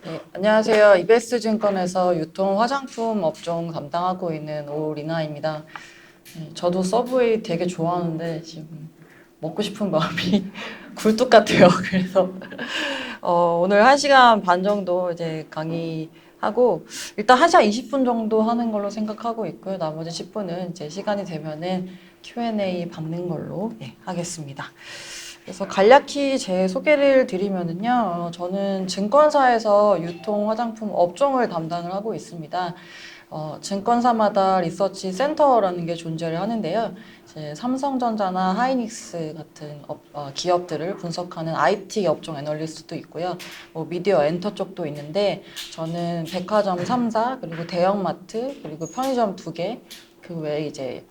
네, 안녕하세요. 이베스증권에서 유통 화장품 업종 담당하고 있는 오리나입니다. 네, 저도 서브웨이 되게 좋아하는데 지금 먹고 싶은 마음이 굴뚝 같아요. 그래서 오늘 1시간 반 정도 이제 강의하고 일단 1시간 20분 정도 하는 걸로 생각하고 있고요. 나머지 10분은 이제 시간이 되면은 Q&A 받는 걸로 하겠습니다. 그래서 간략히 제 소개를 드리면은요, 저는 증권사에서 유통 화장품 업종을 담당을 하고 있습니다. 증권사마다 리서치 센터라는 게 존재를 하는데요. 이제 삼성전자나 하이닉스 같은 기업들을 분석하는 IT 업종 애널리스트도 있고요. 뭐 미디어 엔터 쪽도 있는데 저는 백화점 3사 그리고 대형마트 그리고 편의점 2개 그 외에 이제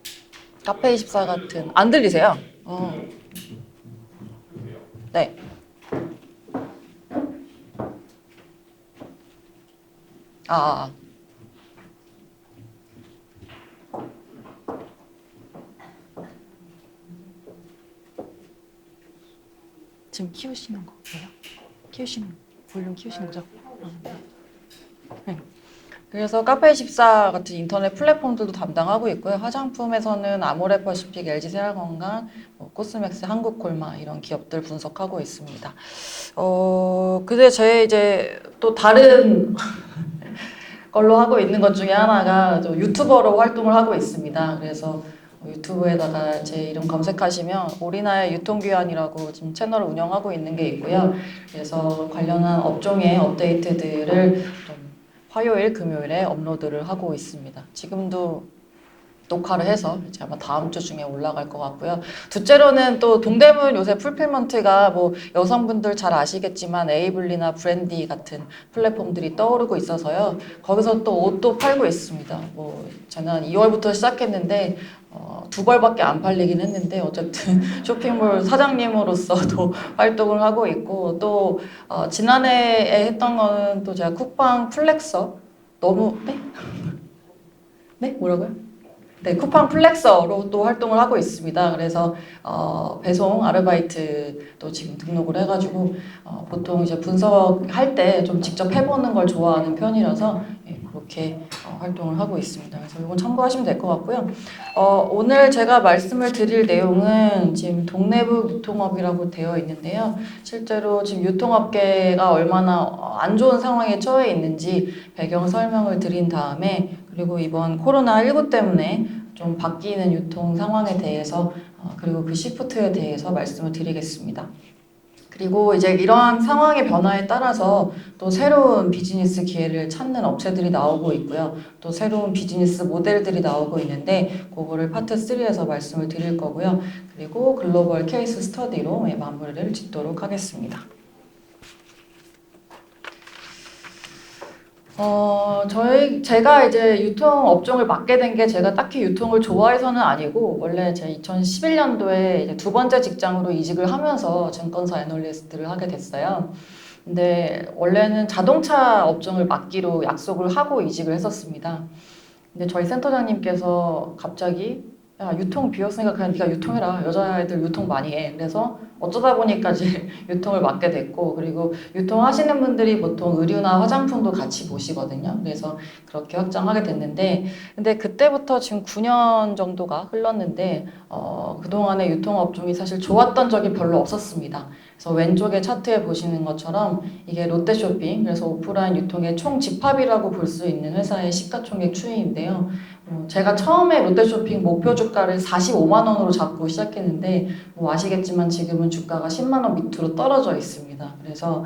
카페24 같은 안 들리세요? 네. 아, 아, 아. 지금 키우시는 거예요? 볼륨 키우시는 거죠? 네. 네. 그래서 카페24 같은 인터넷 플랫폼들도 담당하고 있고요. 화장품에서는 아모레퍼시픽, LG생활건강, 뭐 코스맥스, 한국콜마 이런 기업들 분석하고 있습니다. 근데 제 이제 또 다른 걸로 하고 있는 것 중에 하나가 저 유튜버로 활동을 하고 있습니다. 그래서 유튜브에다가 제 이름 검색하시면 오리나의 유통규환이라고 지금 채널을 운영하고 있는 게 있고요. 그래서 관련한 업종의 업데이트들을 좀 화요일, 금요일에 업로드를 하고 있습니다. 지금도 녹화를 해서 이제 아마 다음 주 중에 올라갈 것 같고요. 둘째로는 또 동대문 요새 풀필먼트가 뭐 여성분들 잘 아시겠지만 에이블리나 브랜디 같은 플랫폼들이 떠오르고 있어서요. 거기서 또 옷도 팔고 있습니다. 뭐 저는 2월부터 시작했는데 두 벌밖에 안 팔리긴 했는데 어쨌든 쇼핑몰 사장님으로서도 활동을 하고 있고 또 지난해에 했던 거는 또 제가 쿠팡 플렉서 너무 네? 네? 뭐라고요? 네, 쿠팡 플렉서로 또 활동을 하고 있습니다. 그래서 배송 아르바이트도 지금 등록을 해가지고 보통 이제 분석할 때 좀 직접 해보는 걸 좋아하는 편이라서 그렇게 활동을 하고 있습니다. 그래서 이건 참고하시면 될 것 같고요. 오늘 제가 말씀을 드릴 내용은 지금 동래북 유통업이라고 되어 있는데요. 실제로 지금 유통업계가 얼마나 안 좋은 상황에 처해 있는지 배경 설명을 드린 다음에 그리고 이번 코로나19 때문에 좀 바뀌는 유통 상황에 대해서 그리고 그 시프트에 대해서 말씀을 드리겠습니다. 그리고 이제 이러한 상황의 변화에 따라서 또 새로운 비즈니스 기회를 찾는 업체들이 나오고 있고요. 또 새로운 비즈니스 모델들이 나오고 있는데 그거를 파트 3에서 말씀을 드릴 거고요. 그리고 글로벌 케이스 스터디로 마무리를 짓도록 하겠습니다. 제가 이제 유통 업종을 맡게 된 게 제가 딱히 유통을 좋아해서는 아니고, 원래 제가 2011년도에 이제 두 번째 직장으로 이직을 하면서 증권사 애널리스트를 하게 됐어요. 근데 원래는 자동차 업종을 맡기로 약속을 하고 이직을 했었습니다. 근데 저희 센터장님께서 갑자기 야 유통 비었으니까 그냥 네가 유통해라 여자애들 유통 많이 해 그래서 어쩌다 보니까 이제 유통을 맡게 됐고 그리고 유통하시는 분들이 보통 의류나 화장품도 같이 보시거든요 그래서 그렇게 확장하게 됐는데 근데 그때부터 지금 9년 정도가 흘렀는데 그동안의 유통업종이 사실 좋았던 적이 별로 없었습니다 그래서 왼쪽에 차트에 보시는 것처럼 이게 롯데쇼핑 그래서 오프라인 유통의 총 집합이라고 볼 수 있는 회사의 시가총액 추이인데요. 제가 처음에 롯데쇼핑 목표 주가를 45만 원으로 잡고 시작했는데 뭐 아시겠지만 지금은 주가가 10만 원 밑으로 떨어져 있습니다. 그래서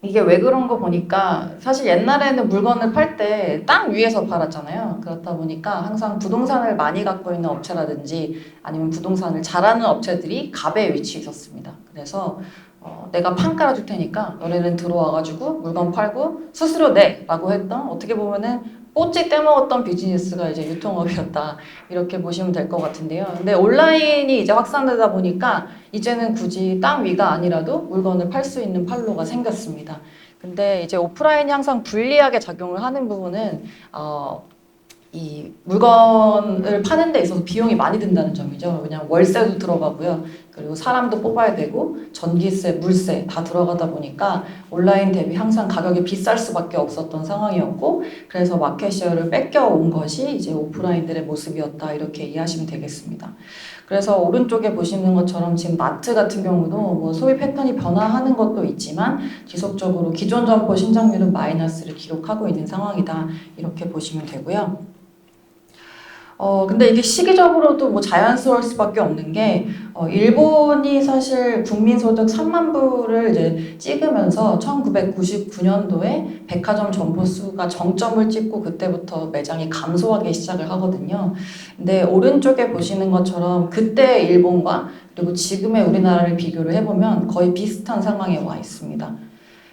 이게 왜 그런 거 보니까 사실 옛날에는 물건을 팔 때 땅 위에서 팔았잖아요. 그렇다 보니까 항상 부동산을 많이 갖고 있는 업체라든지 아니면 부동산을 잘하는 업체들이 갑에 위치해 있었습니다. 그래서 내가 판 깔아줄 테니까 너네는 들어와가지고 물건 팔고 수수료 내! 라고 했던 어떻게 보면은 뽀찌 떼먹었던 비즈니스가 이제 유통업이었다. 이렇게 보시면 될 것 같은데요. 근데 온라인이 이제 확산되다 보니까 이제는 굳이 땅 위가 아니라도 물건을 팔 수 있는 판로가 생겼습니다. 근데 이제 오프라인이 항상 불리하게 작용을 하는 부분은 이 물건을 파는 데 있어서 비용이 많이 든다는 점이죠. 그냥 월세도 들어가고요. 그리고 사람도 뽑아야 되고 전기세, 물세 다 들어가다 보니까 온라인 대비 항상 가격이 비쌀 수밖에 없었던 상황이었고 그래서 마켓쉐어를 뺏겨온 것이 이제 오프라인들의 모습이었다 이렇게 이해하시면 되겠습니다. 그래서 오른쪽에 보시는 것처럼 지금 마트 같은 경우도 뭐 소비 패턴이 변화하는 것도 있지만 지속적으로 기존 점포 신장률은 마이너스를 기록하고 있는 상황이다 이렇게 보시면 되고요. 근데 이게 시기적으로도 뭐 자연스러울 수밖에 없는 게, 일본이 사실 국민소득 3만 불을 이제 찍으면서 1999년도에 백화점 점포 수가 정점을 찍고 그때부터 매장이 감소하기 시작을 하거든요. 근데 오른쪽에 보시는 것처럼 그때 일본과 그리고 지금의 우리나라를 비교를 해보면 거의 비슷한 상황에 와 있습니다.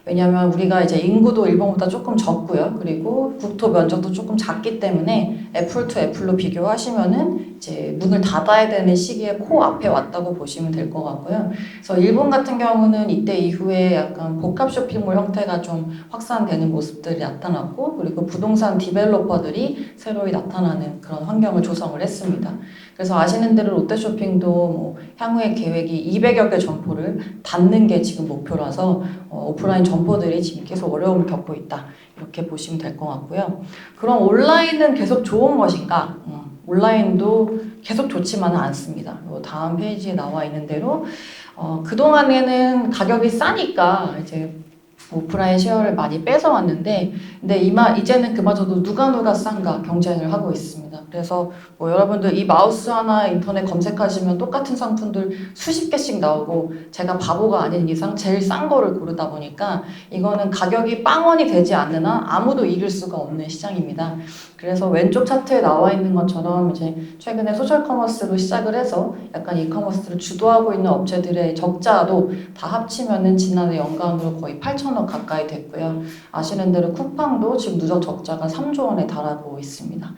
왜냐하면 우리가 이제 인구도 일본보다 조금 적고요. 그리고 국토 면적도 조금 작기 때문에 애플 투 애플로 비교하시면은 이제 문을 닫아야 되는 시기에 코앞에 왔다고 보시면 될 것 같고요. 그래서 일본 같은 경우는 이때 이후에 약간 복합 쇼핑몰 형태가 좀 확산되는 모습들이 나타났고 그리고 부동산 디벨로퍼들이 새로이 나타나는 그런 환경을 조성을 했습니다. 그래서 아시는 대로 롯데쇼핑도 뭐 향후에 계획이 200여 개 점포를 닫는 게 지금 목표라서 오프라인 점포들이 지금 계속 어려움을 겪고 있다. 이렇게 보시면 될 것 같고요. 그럼 온라인은 계속 좋은 것인가? 온라인도 계속 좋지만은 않습니다. 다음 페이지에 나와 있는 대로 그동안에는 가격이 싸니까 이제 오프라인 쉐어를 많이 뺏어왔는데 근데 이제는 그마저도 누가 싼가 경쟁을 하고 있습니다. 그래서 뭐 여러분들 이 마우스 하나 인터넷 검색하시면 똑같은 상품들 수십 개씩 나오고 제가 바보가 아닌 이상 제일 싼 거를 고르다 보니까 이거는 가격이 빵원이 되지 않는 한 아무도 이길 수가 없는 시장입니다. 그래서 왼쪽 차트에 나와 있는 것처럼 이제 최근에 소셜 커머스로 시작을 해서 약간 이커머스를 주도하고 있는 업체들의 적자도 다 합치면은 지난해 연간으로 거의 8천억 가까이 됐고요. 아시는 대로 쿠팡도 지금 누적 적자가 3조 원에 달하고 있습니다.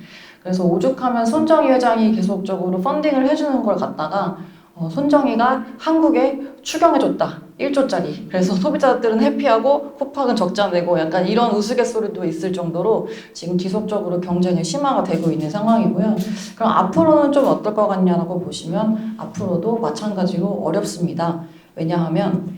그래서 오죽하면 손정희 회장이 계속적으로 펀딩을 해주는 걸 갖다가 손정희가 한국에 추경해줬다. 1조짜리. 그래서 소비자들은 해피하고 쿠팡은 적자 내고 약간 이런 우스갯소리도 있을 정도로 지금 지속적으로 경쟁이 심화가 되고 있는 상황이고요. 그럼 앞으로는 좀 어떨 것 같냐라고 보시면 앞으로도 마찬가지로 어렵습니다. 왜냐하면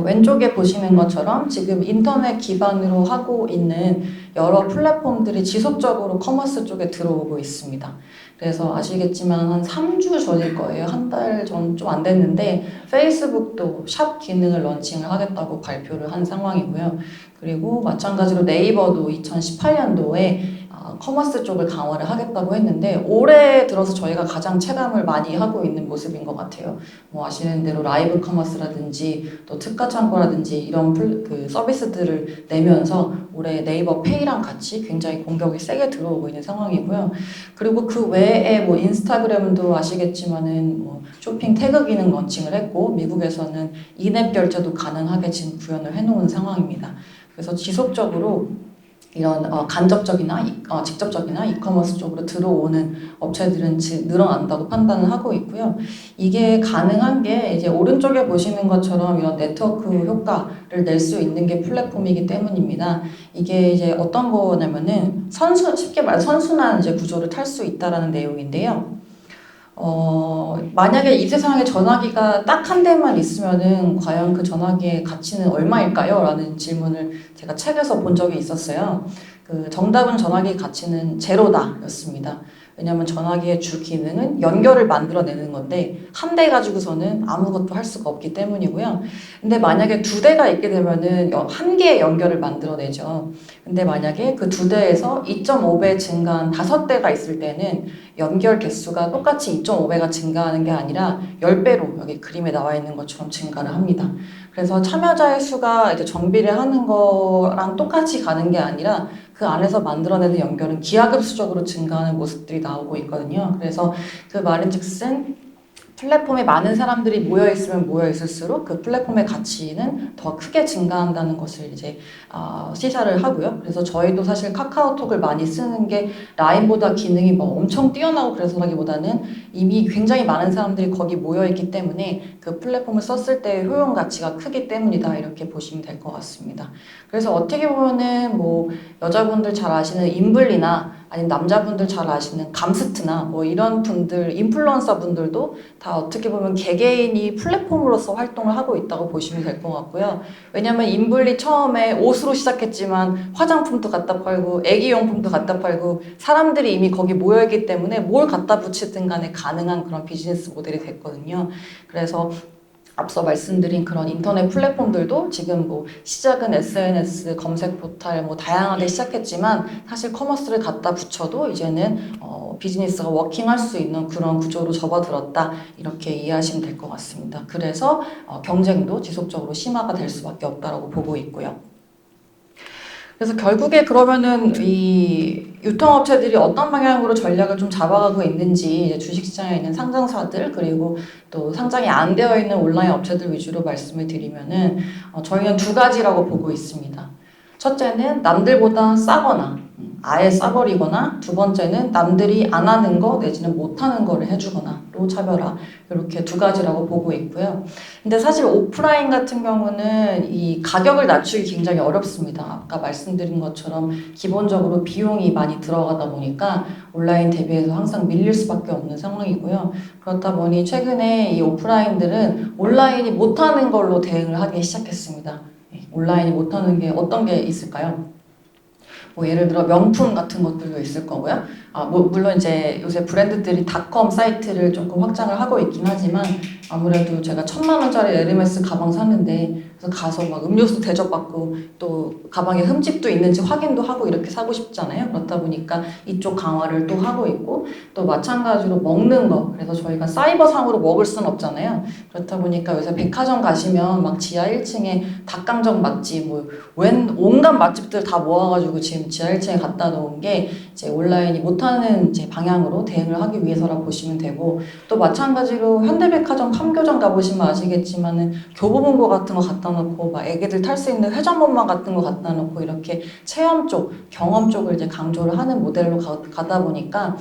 왼쪽에 보시는 것처럼 지금 인터넷 기반으로 하고 있는 여러 플랫폼들이 지속적으로 커머스 쪽에 들어오고 있습니다. 그래서 아시겠지만 한 3주 전일 거예요. 한 달 전 좀 안 됐는데 페이스북도 샵 기능을 런칭을 하겠다고 발표를 한 상황이고요. 그리고 마찬가지로 네이버도 2018년도에 커머스 쪽을 강화를 하겠다고 했는데 올해 들어서 저희가 가장 체감을 많이 하고 있는 모습인 것 같아요. 뭐 아시는 대로 라이브 커머스라든지 또 특가 창고라든지 이런 그 서비스들을 내면서 올해 네이버 페이랑 같이 굉장히 공격이 세게 들어오고 있는 상황이고요. 그리고 그 외에 뭐 인스타그램도 아시겠지만은 뭐 쇼핑 태그 기능 런칭을 했고 미국에서는 인앱 결제도 가능하게 지금 구현을 해놓은 상황입니다. 그래서 지속적으로 이런 간접적이나 직접적이나 이커머스 쪽으로 들어오는 업체들은 늘어난다고 판단을 하고 있고요. 이게 가능한 게 이제 오른쪽에 보시는 것처럼 이런 네트워크 효과를 낼 수 있는 게 플랫폼이기 때문입니다. 이게 이제 어떤 거냐면은 쉽게 말해 선순환 이제 구조를 탈 수 있다라는 내용인데요. 만약에 이 세상에 전화기가 딱 한 대만 있으면은 과연 그 전화기의 가치는 얼마일까요? 라는 질문을 제가 책에서 본 적이 있었어요. 그 정답은 전화기 가치는 제로다 였습니다. 왜냐하면 전화기의 주 기능은 연결을 만들어내는 건데 한 대 가지고서는 아무것도 할 수가 없기 때문이고요. 근데 만약에 두 대가 있게 되면은 한 개의 연결을 만들어내죠. 근데 만약에 그 두 대에서 2.5배 증가한 5대가 있을 때는 연결 개수가 똑같이 2.5배가 증가하는 게 아니라 10배로 여기 그림에 나와 있는 것처럼 증가를 합니다. 그래서 참여자의 수가 이제 정비를 하는 거랑 똑같이 가는 게 아니라 그 안에서 만들어내는 연결은 기하급수적으로 증가하는 모습들이 나오고 있거든요. 그래서 그 말인즉슨 플랫폼에 많은 사람들이 모여있으면 모여있을수록 그 플랫폼의 가치는 더 크게 증가한다는 것을 이제 시사를 하고요. 그래서 저희도 사실 카카오톡을 많이 쓰는 게 라인보다 기능이 뭐 엄청 뛰어나고 그래서라기보다는 이미 굉장히 많은 사람들이 거기 모여있기 때문에 그 플랫폼을 썼을 때의 효용 가치가 크기 때문이다 이렇게 보시면 될 것 같습니다. 그래서 어떻게 보면은 뭐 여자분들 잘 아시는 인블리나 아니면 남자분들 잘 아시는 감스트나 뭐 이런 분들, 인플루언서 분들도 다 어떻게 보면 개개인이 플랫폼으로서 활동을 하고 있다고 보시면 될 것 같고요. 왜냐면 인블리 처음에 옷으로 시작했지만 화장품도 갖다 팔고 애기용품도 갖다 팔고 사람들이 이미 거기 모여있기 때문에 뭘 갖다 붙이든 간에 가능한 그런 비즈니스 모델이 됐거든요. 그래서 앞서 말씀드린 그런 인터넷 플랫폼들도 지금 뭐 시작은 SNS, 검색 포탈 뭐 다양하게 시작했지만 사실 커머스를 갖다 붙여도 이제는 비즈니스가 워킹할 수 있는 그런 구조로 접어들었다 이렇게 이해하시면 될 것 같습니다. 그래서 경쟁도 지속적으로 심화가 될 수밖에 없다라고 보고 있고요. 그래서 결국에 그러면은 이 유통업체들이 어떤 방향으로 전략을 좀 잡아가고 있는지 이제 주식시장에 있는 상장사들 그리고 또 상장이 안 되어 있는 온라인 업체들 위주로 말씀을 드리면은 저희는 두 가지라고 보고 있습니다. 첫째는 남들보다 싸거나 아예 싸버리거나 두 번째는 남들이 안 하는 거 내지는 못하는 거를 해주거나로 차별화 이렇게 두 가지라고 보고 있고요. 근데 사실 오프라인 같은 경우는 이 가격을 낮추기 굉장히 어렵습니다. 아까 말씀드린 것처럼 기본적으로 비용이 많이 들어가다 보니까 온라인 대비해서 항상 밀릴 수밖에 없는 상황이고요. 그렇다 보니 최근에 이 오프라인들은 온라인이 못하는 걸로 대응을 하기 시작했습니다. 온라인이 못하는 게 어떤 게 있을까요? 뭐 예를 들어 명품 같은 것들도 있을 거고요. 뭐 물론 이제 요새 브랜드들이 닷컴 사이트를 조금 확장을 하고 있긴 하지만 아무래도 제가 1,000만 원짜리 에르메스 가방 샀는데 그래서 가서 막 음료수 대접받고 또 가방에 흠집도 있는지 확인도 하고 이렇게 사고 싶잖아요. 그렇다 보니까 이쪽 강화를 또 하고 있고 또 마찬가지로 먹는 거 그래서 저희가 사이버상으로 먹을 수는 없잖아요. 그렇다 보니까 요새 백화점 가시면 막 지하 1층에 닭강정 맛집 뭐 온갖 맛집들 다 모아가지고 지금 지하 1층에 갖다 놓은 게 이제 온라인이 못하는 이제 방향으로 대응을 하기 위해서라 보시면 되고 또 마찬가지로 현대백화점 판교점 가보시면 아시겠지만은 교보문고 같은 거 갖다 놓고 막 애기들 탈 수 있는 회전목마 같은 거 갖다 놓고 이렇게 체험 쪽, 경험 쪽을 이제 강조를 하는 모델로 가다 보니까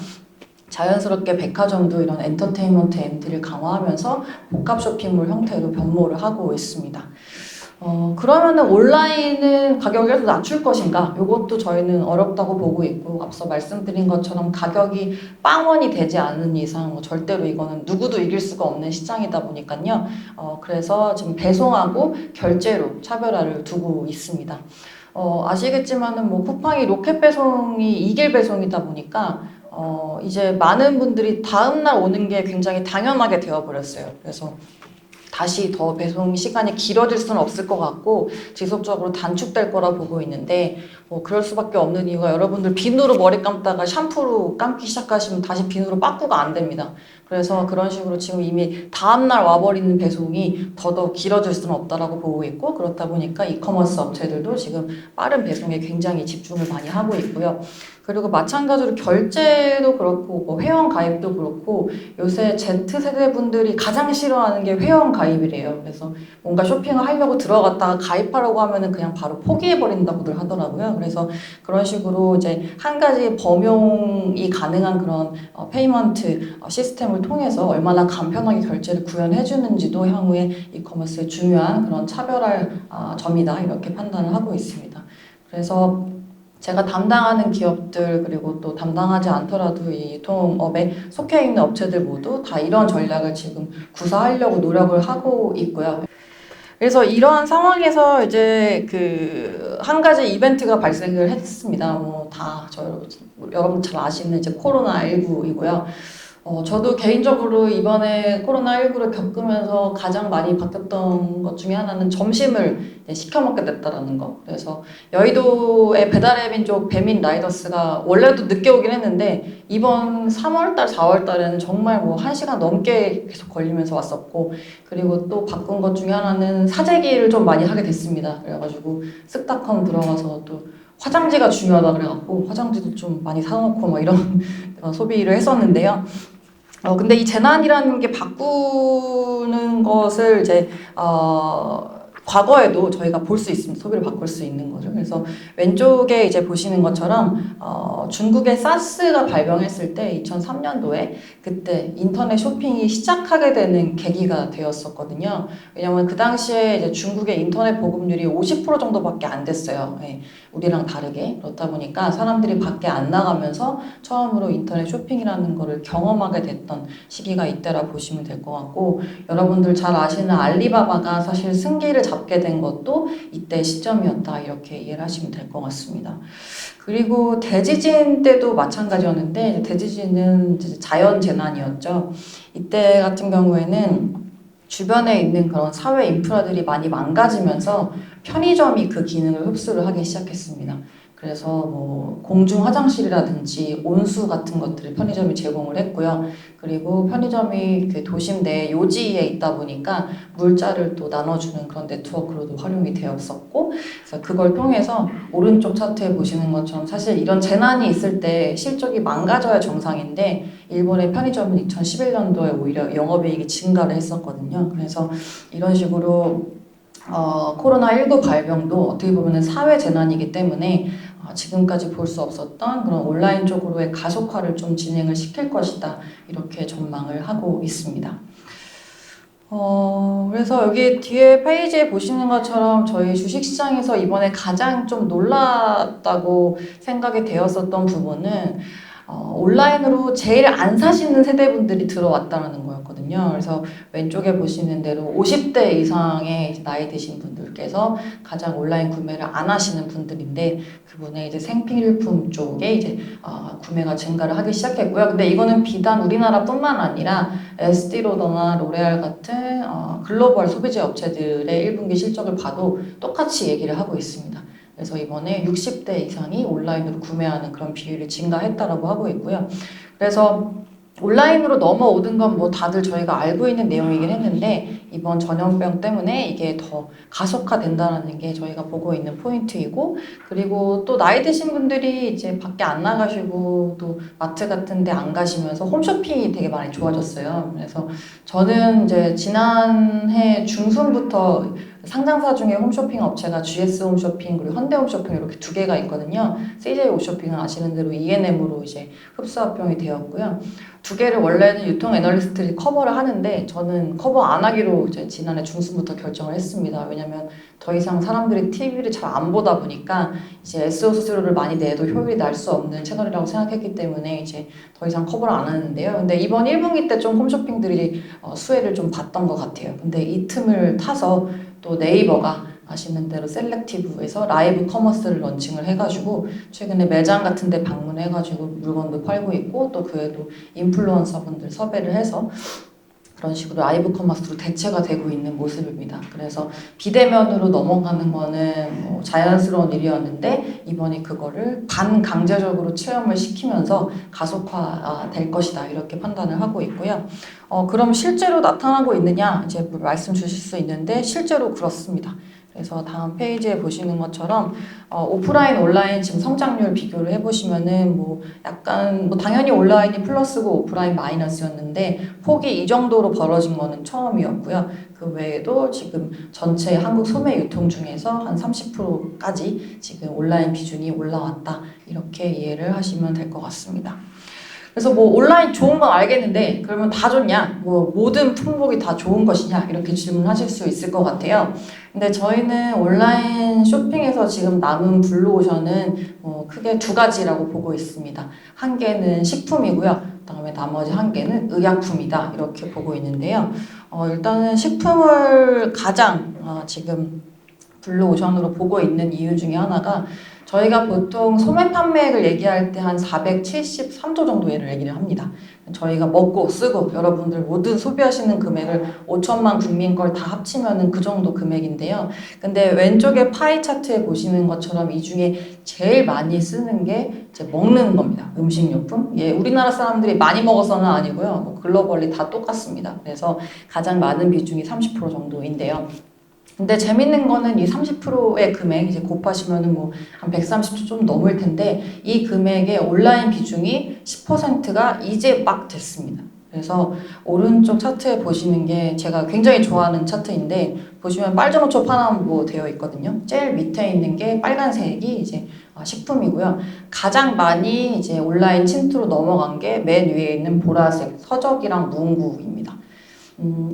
자연스럽게 백화점도 이런 엔터테인먼트 M들을 강화하면서 복합 쇼핑몰 형태로 변모를 하고 있습니다. 그러면은 온라인은 가격을 계속 낮출 것인가? 이것도 저희는 어렵다고 보고 있고, 앞서 말씀드린 것처럼 가격이 빵원이 되지 않는 이상 뭐 절대로 이거는 누구도 이길 수가 없는 시장이다 보니까요. 그래서 지금 배송하고 결제로 차별화를 두고 있습니다. 아시겠지만은 뭐 쿠팡이 로켓 배송이 이길 배송이다 보니까 이제 많은 분들이 다음날 오는 게 굉장히 당연하게 되어버렸어요. 그래서 다시 더 배송 시간이 길어질 수는 없을 것 같고 지속적으로 단축될 거라 보고 있는데 그럴 수밖에 없는 이유가 여러분들 비누로 머리 감다가 샴푸로 감기 시작하시면 다시 비누로 빠꾸가 안 됩니다. 그래서 그런 식으로 지금 이미 다음날 와버리는 배송이 더더욱 길어질 수는 없다라고 보고 있고 그렇다 보니까 이커머스 업체들도 지금 빠른 배송에 굉장히 집중을 많이 하고 있고요. 그리고 마찬가지로 결제도 그렇고 뭐 회원 가입도 그렇고 요새 Z세대 분들이 가장 싫어하는 게 회원 가입이래요. 그래서 뭔가 쇼핑을 하려고 들어갔다가 가입하려고 하면은 그냥 바로 포기해버린다고들 하더라고요. 그래서 그런 식으로 이제 한 가지 범용이 가능한 그런 페이먼트 시스템을 통해서 얼마나 간편하게 결제를 구현해주는지도 향후에 이커머스의 중요한 그런 차별할 점이다 이렇게 판단을 하고 있습니다. 그래서 제가 담당하는 기업들 그리고 또 담당하지 않더라도 이 유통업에 속해 있는 업체들 모두 다 이런 전략을 지금 구사하려고 노력을 하고 있고요. 그래서 이러한 상황에서 이제 그 한 가지 이벤트가 발생을 했습니다. 여러분 잘 아시는 이제 코로나19이고요. 저도 개인적으로 이번에 코로나19를 겪으면서 가장 많이 바뀌었던 것 중에 하나는 점심을 시켜 먹게 됐다라는 거. 그래서 여의도의 배달의 민족 배민 라이더스가 원래도 늦게 오긴 했는데 이번 3월달, 4월달에는 정말 뭐 1시간 넘게 계속 걸리면서 왔었고 그리고 또 바꾼 것 중에 하나는 사재기를 좀 많이 하게 됐습니다. 그래가지고 쓱닷컴 들어가서 또 화장지가 중요하다 그래갖고 화장지도 좀 많이 사놓고 막 이런 소비를 했었는데요. 근데 이 재난이라는 게 바꾸는 것을 이제 과거에도 저희가 볼 수 있습니다. 소비를 바꿀 수 있는 거죠. 그래서 왼쪽에 이제 보시는 것처럼 중국의 사스가 발병했을 때 2003년도에 그때 인터넷 쇼핑이 시작하게 되는 계기가 되었었거든요. 왜냐하면 그 당시에 이제 중국의 인터넷 보급률이 50% 정도밖에 안 됐어요. 예, 우리랑 다르게. 그렇다 보니까 사람들이 밖에 안 나가면서 처음으로 인터넷 쇼핑이라는 거를 경험하게 됐던 시기가 이때라 보시면 될 것 같고, 여러분들 잘 아시는 알리바바가 사실 승기를 잡게 된 것도 이때 시점이었다, 이렇게 이해를 하시면 될 것 같습니다. 그리고 대지진 때도 마찬가지였는데, 대지진은 이제 자연재난이었죠. 이때 같은 경우에는 주변에 있는 그런 사회 인프라들이 많이 망가지면서 편의점이 그 기능을 흡수를 하기 시작했습니다. 그래서 뭐 공중 화장실이라든지 온수 같은 것들을 편의점이 제공을 했고요. 그리고 편의점이 그 도심 내 요지에 있다 보니까 물자를 또 나눠주는 그런 네트워크로도 활용이 되었었고, 그래서 그걸 통해서 오른쪽 차트에 보시는 것처럼 사실 이런 재난이 있을 때 실적이 망가져야 정상인데, 일본의 편의점은 2011년도에 오히려 영업이익이 증가를 했었거든요. 그래서 이런 식으로 코로나19 발병도 어떻게 보면 사회 재난이기 때문에 지금까지 볼 수 없었던 그런 온라인 쪽으로의 가속화를 좀 진행을 시킬 것이다, 이렇게 전망을 하고 있습니다. 그래서 여기 뒤에 페이지에 보시는 것처럼 저희 주식시장에서 이번에 가장 좀 놀랐다고 생각이 되었었던 부분은 온라인으로 제일 안 사시는 세대분들이 들어왔다는 거였거든요. 그래서 왼쪽에 보시는 대로 50대 이상의 나이 드신 분들께서 가장 온라인 구매를 안 하시는 분들인데, 그분의 이제 생필품 쪽에 이제 구매가 증가를 하기 시작했고요. 근데 이거는 비단 우리나라뿐만 아니라 에스티로더나 로레알 같은 글로벌 소비재 업체들의 1분기 실적을 봐도 똑같이 얘기를 하고 있습니다. 그래서 이번에 60대 이상이 온라인으로 구매하는 그런 비율이 증가했다라고 하고 있고요. 그래서 온라인으로 넘어오는 건 뭐 다들 저희가 알고 있는 내용이긴 했는데, 이번 전염병 때문에 이게 더 가속화된다는 게 저희가 보고 있는 포인트이고, 그리고 또 나이 드신 분들이 이제 밖에 안 나가시고 또 마트 같은 데 안 가시면서 홈쇼핑이 되게 많이 좋아졌어요. 그래서 저는 이제 지난해 중순부터 상장사 중에 홈쇼핑 업체가 GS 홈쇼핑 그리고 현대 홈쇼핑 이렇게 두 개가 있거든요. CJ 홈쇼핑은 아시는 대로 E&M으로 이제 흡수합병이 되었고요. 두 개를 원래는 유통 애널리스트들이 커버를 하는데, 저는 커버 안 하기로 이제 지난해 중순부터 결정을 했습니다. 왜냐면 더 이상 사람들이 TV를 잘 안 보다 보니까 이제 SEO 수수료를 많이 내도 효율이 날 수 없는 채널이라고 생각했기 때문에 이제 더 이상 커버를 안 하는데요. 근데 이번 1분기 때 좀 홈쇼핑들이 수혜를 좀 봤던 것 같아요. 근데 이 틈을 타서 또 네이버가 아시는 대로 셀렉티브에서 라이브 커머스를 런칭을 해가지고 최근에 매장 같은 데 방문해가지고 물건도 팔고 있고, 또 그 외에도 인플루언서분들 섭외를 해서 그런 식으로 라이브 커머스로 대체가 되고 있는 모습입니다. 그래서 비대면으로 넘어가는 거는 뭐 자연스러운 일이었는데, 이번에 그거를 반강제적으로 체험을 시키면서 가속화 될 것이다, 이렇게 판단을 하고 있고요. 그럼 실제로 나타나고 있느냐, 이제 말씀 주실 수 있는데 실제로 그렇습니다. 그래서 다음 페이지에 보시는 것처럼 오프라인 온라인 지금 성장률 비교를 해보시면은 뭐 약간 뭐 당연히 온라인이 플러스고 오프라인 마이너스였는데, 폭이 이 정도로 벌어진 거는 처음이었고요. 그 외에도 지금 전체 한국 소매 유통 중에서 한 30%까지 지금 온라인 비중이 올라왔다, 이렇게 이해를 하시면 될 것 같습니다. 그래서 뭐 온라인 좋은 건 알겠는데 그러면 다 좋냐? 뭐 모든 품목이 다 좋은 것이냐? 이렇게 질문하실 수 있을 것 같아요. 근데 저희는 온라인 쇼핑에서 지금 남은 블루오션은 크게 두 가지라고 보고 있습니다. 한 개는 식품이고요. 그다음에 나머지 한 개는 의약품이다, 이렇게 보고 있는데요. 일단은 식품을 가장 지금 블루오션으로 보고 있는 이유 중에 하나가, 저희가 보통 소매 판매액을 얘기할 때 한 473조 정도를 얘기를 합니다. 저희가 먹고 쓰고 여러분들 모든 소비하시는 금액을 5천만 국민 걸 다 합치면은 그 정도 금액인데요. 근데 왼쪽에 파이 차트에 보시는 것처럼 이 중에 제일 많이 쓰는 게 이제 먹는 겁니다. 음식료품. 예, 우리나라 사람들이 많이 먹어서는 아니고요. 뭐 글로벌리 다 똑같습니다. 그래서 가장 많은 비중이 30% 정도인데요. 근데 재밌는 거는 이 30%의 금액 이제 곱하시면은 뭐 한 130조 좀 넘을 텐데, 이 금액의 온라인 비중이 10%가 이제 막 됐습니다. 그래서 오른쪽 차트에 보시는 게 제가 굉장히 좋아하는 차트인데 보시면 빨주노초 파남보 되어 있거든요. 제일 밑에 있는 게 빨간색이 이제 식품이고요. 가장 많이 이제 온라인 침투로 넘어간 게 맨 위에 있는 보라색 서적이랑 문구입니다.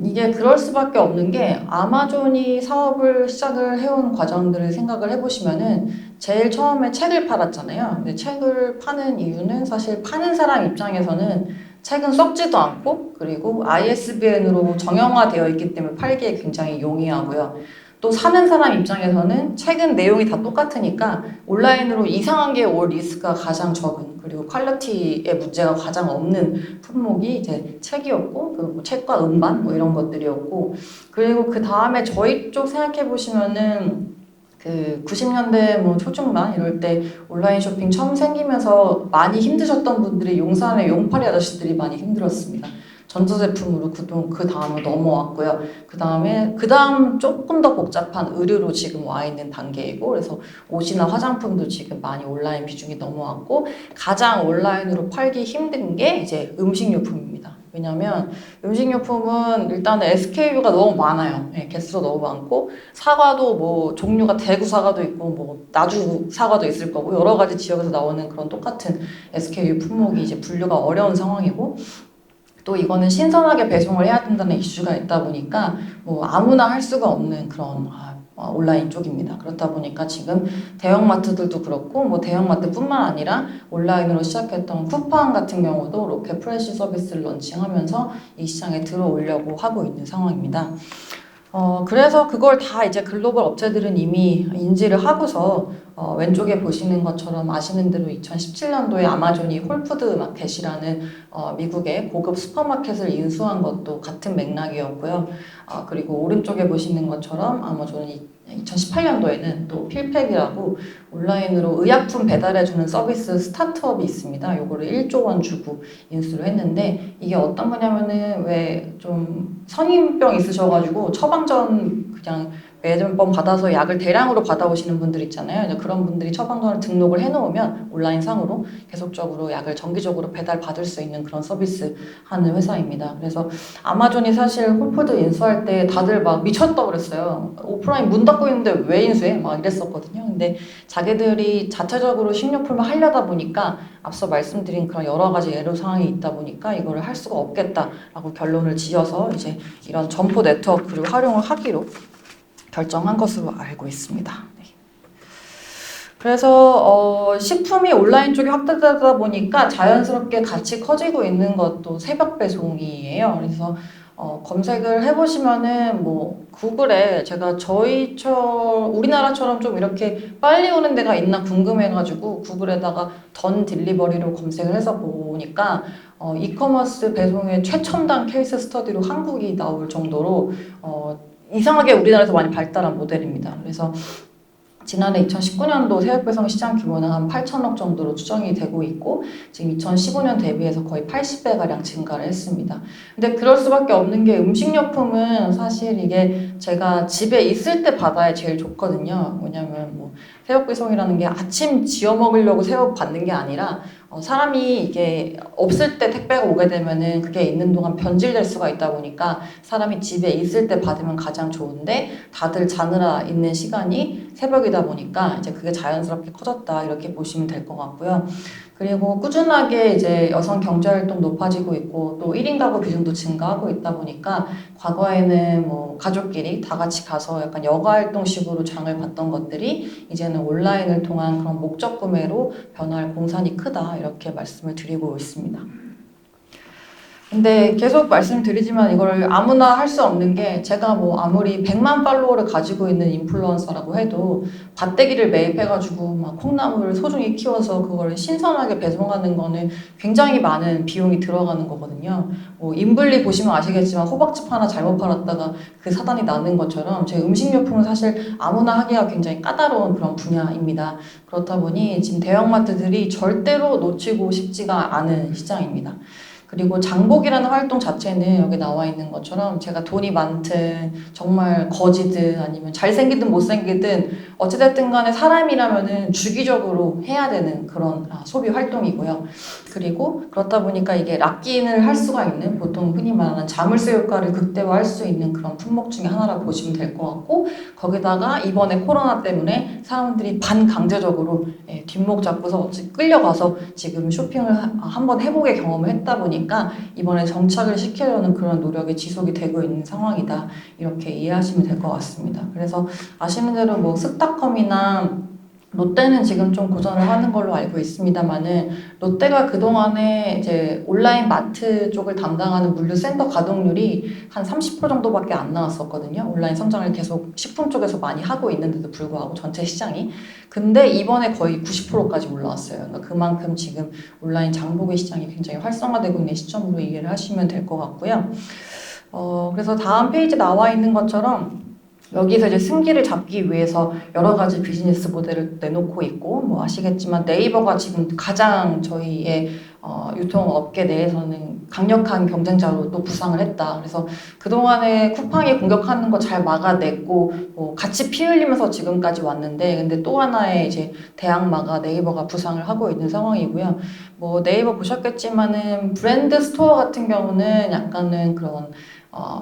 이게 그럴 수밖에 없는 게 아마존이 사업을 시작을 해온 과정들을 생각을 해보시면은 제일 처음에 책을 팔았잖아요. 근데 책을 파는 이유는 사실 파는 사람 입장에서는 책은 썩지도 않고 그리고 ISBN으로 정형화되어 있기 때문에 팔기에 굉장히 용이하고요. 또 사는 사람 입장에서는 책은 내용이 다 똑같으니까 온라인으로 이상한 게 올 리스크가 가장 적은 그리고 퀄리티의 문제가 가장 없는 품목이 이제 책이었고 그리고 책과 음반 뭐 이런 것들이었고 그리고 그 다음에 저희 쪽 생각해 보시면은 그 90년대 뭐 초중반 이럴 때 온라인 쇼핑 처음 생기면서 많이 힘드셨던 분들이 용산의 용팔이 아저씨들이 많이 힘들었습니다. 전자제품으로 그 다음은 넘어왔고요. 그 다음 조금 더 복잡한 의류로 지금 와 있는 단계이고, 그래서 옷이나 화장품도 지금 많이 온라인 비중이 넘어왔고, 가장 온라인으로 팔기 힘든 게 이제 음식료품입니다. 왜냐면 음식료품은 일단은 SKU가 너무 많아요. 네, 개수도 너무 많고, 사과도 뭐 종류가 대구 사과도 있고, 뭐 나주 사과도 있을 거고, 여러 가지 지역에서 나오는 그런 똑같은 SKU 품목이 이제 분류가 어려운 상황이고, 또 이거는 신선하게 배송을 해야 된다는 이슈가 있다 보니까 뭐 아무나 할 수가 없는 그런 온라인 쪽입니다. 그렇다 보니까 지금 대형마트들도 그렇고 뭐 대형마트뿐만 아니라 온라인으로 시작했던 쿠팡 같은 경우도 로켓 프레시 서비스를 런칭하면서 이 시장에 들어오려고 하고 있는 상황입니다. 그래서 그걸 다 이제 글로벌 업체들은 이미 인지를 하고서 왼쪽에 보시는 것처럼 아시는 대로 2017년도에 아마존이 홀푸드 마켓이라는 미국의 고급 슈퍼마켓을 인수한 것도 같은 맥락이었고요. 그리고 오른쪽에 보시는 것처럼 아마존이 2018년도에는 또 필팩이라고 온라인으로 의약품 배달해주는 서비스 스타트업이 있습니다. 요거를 1조 원 주고 인수를 했는데 이게 어떤 거냐면은 왜 좀 성인병 있으셔가지고 처방전 그냥 매번 받아서 약을 대량으로 받아오시는 분들 있잖아요. 이제 그런 분들이 처방전을 등록을 해놓으면 온라인 상으로 계속적으로 약을 정기적으로 배달받을 수 있는 그런 서비스 하는 회사입니다. 그래서 아마존이 사실 홀푸드 인수할 때 다들 막 미쳤다고 그랬어요. 오프라인 문 닫고 있는데 왜 인수해? 막 이랬었거든요. 근데 자기들이 자체적으로 식료품을 하려다 보니까 앞서 말씀드린 그런 여러 가지 예로 상황이 있다 보니까 이거를 할 수가 없겠다라고 결론을 지어서 이제 이런 점포 네트워크를 활용을 하기로 결정한 것으로 알고 있습니다. 네. 그래서 식품이 온라인 쪽에 확대되다 보니까 자연스럽게 같이 커지고 있는 것도 새벽 배송이에요. 그래서 검색을 해보시면은 뭐 구글에 제가 우리나라처럼 좀 이렇게 빨리 오는 데가 있나 궁금해가지고 구글에다가 던 딜리버리로 검색을 해서 보니까 이커머스 배송의 최첨단 케이스 스터디로 한국이 나올 정도로 이상하게 우리나라에서 많이 발달한 모델입니다. 그래서 지난해 2019년도 새벽배송 시장 규모는 한 8천억 정도로 추정이 되고 있고 지금 2015년 대비해서 거의 80배가량 증가를 했습니다. 근데 그럴 수밖에 없는 게 음식료품은 사실 이게 제가 집에 있을 때 받아야 제일 좋거든요. 왜냐면 뭐 새벽배송이라는 게 아침 지어 먹으려고 새벽 받는 게 아니라 사람이 이게 없을 때 택배가 오게 되면은 그게 있는 동안 변질될 수가 있다 보니까 사람이 집에 있을 때 받으면 가장 좋은데 다들 자느라 있는 시간이 새벽이다 보니까 이제 그게 자연스럽게 커졌다 이렇게 보시면 될 것 같고요. 그리고 꾸준하게 이제 여성 경제활동 높아지고 있고 또 1인 가구 비중도 증가하고 있다 보니까 과거에는 뭐 가족끼리 다 같이 가서 약간 여가활동식으로 장을 봤던 것들이 이제는 온라인을 통한 그런 목적 구매로 변화할 공산이 크다 이렇게 말씀을 드리고 있습니다. 근데 계속 말씀드리지만 이걸 아무나 할 수 없는 게 제가 뭐 아무리 100만 팔로워를 가지고 있는 인플루언서라고 해도 밭대기를 매입해가지고 막 콩나물을 소중히 키워서 그걸 신선하게 배송하는 거는 굉장히 많은 비용이 들어가는 거거든요. 뭐 인블리 보시면 아시겠지만 호박즙 하나 잘못 팔았다가 그 사단이 나는 것처럼 제 음식료품은 사실 아무나 하기가 굉장히 까다로운 그런 분야입니다. 그렇다 보니 지금 대형마트들이 절대로 놓치고 싶지가 않은 시장입니다. 그리고 장복이라는 활동 자체는 여기 나와 있는 것처럼 제가 돈이 많든 정말 거지든 아니면 잘생기든 못생기든 어찌됐든 간에 사람이라면은 주기적으로 해야 되는 그런 소비 활동이고요. 그리고 그렇다 보니까 이게 락인을 할 수가 있는 보통 흔히 말하는 자물쇠 효과를 극대화할 수 있는 그런 품목 중에 하나라고 보시면 될 것 같고 거기다가 이번에 코로나 때문에 사람들이 반강제적으로 뒷목 잡고서 끌려가서 지금 쇼핑을 한번 해보게 경험을 했다 보니까 이번에 정착을 시키려는 그런 노력이 지속이 되고 있는 상황이다. 이렇게 이해하시면 될 것 같습니다. 그래서 아시는 대로 뭐 스타컴이나 롯데는 지금 좀 고전을 하는 걸로 알고 있습니다만은 롯데가 그동안에 이제 온라인 마트 쪽을 담당하는 물류센터 가동률이 한 30% 정도밖에 안 나왔었거든요. 온라인 성장을 계속 식품 쪽에서 많이 하고 있는데도 불구하고 전체 시장이. 근데 이번에 거의 90%까지 올라왔어요. 그러니까 그만큼 지금 온라인 장보기 시장이 굉장히 활성화되고 있는 시점으로 이해를 하시면 될 것 같고요. 그래서 다음 페이지에 나와 있는 것처럼 여기서 이제 승기를 잡기 위해서 여러 가지 비즈니스 모델을 내놓고 있고, 뭐 아시겠지만 네이버가 지금 가장 저희의 유통업계 내에서는 강력한 경쟁자로 또 부상을 했다. 그래서 그동안에 쿠팡이 공격하는 거 잘 막아냈고, 뭐 같이 피 흘리면서 지금까지 왔는데, 근데 또 하나의 이제 대항마가 네이버가 부상을 하고 있는 상황이고요. 뭐 네이버 보셨겠지만은 브랜드 스토어 같은 경우는 약간은 그런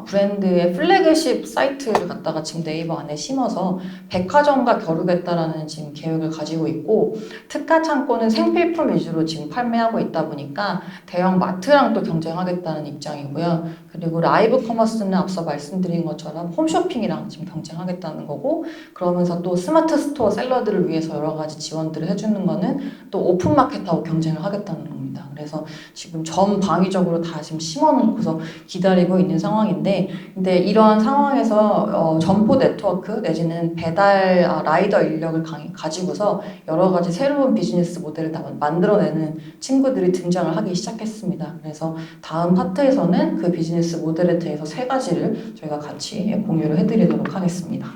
브랜드의 플래그십 사이트를 갖다가 지금 네이버 안에 심어서 백화점과 겨루겠다라는 지금 계획을 가지고 있고 특가 창고는 생필품 위주로 지금 판매하고 있다 보니까 대형 마트랑 또 경쟁하겠다는 입장이고요. 그리고 라이브 커머스는 앞서 말씀드린 것처럼 홈쇼핑이랑 지금 경쟁하겠다는 거고 그러면서 또 스마트 스토어 셀러들을 위해서 여러 가지 지원들을 해주는 거는 또 오픈마켓하고 경쟁을 하겠다는 겁니다. 그래서 지금 전방위적으로 다 지금 심어놓고서 기다리고 있는 상황인데 근데 이러한 상황에서 점포 네트워크 내지는 배달 라이더 인력을 가지고서 여러 가지 새로운 비즈니스 모델을 만들어내는 친구들이 등장을 하기 시작했습니다. 그래서 다음 파트에서는 그 비즈니스 모델에 대해서 세 가지를 저희가 같이 공유를 해드리도록 하겠습니다.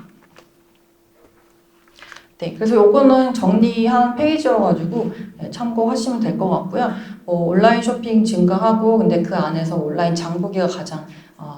네, 그래서 요거는 정리한 페이지여가지고 참고하시면 될 것 같고요. 온라인 쇼핑 증가하고 근데 그 안에서 온라인 장보기가 가장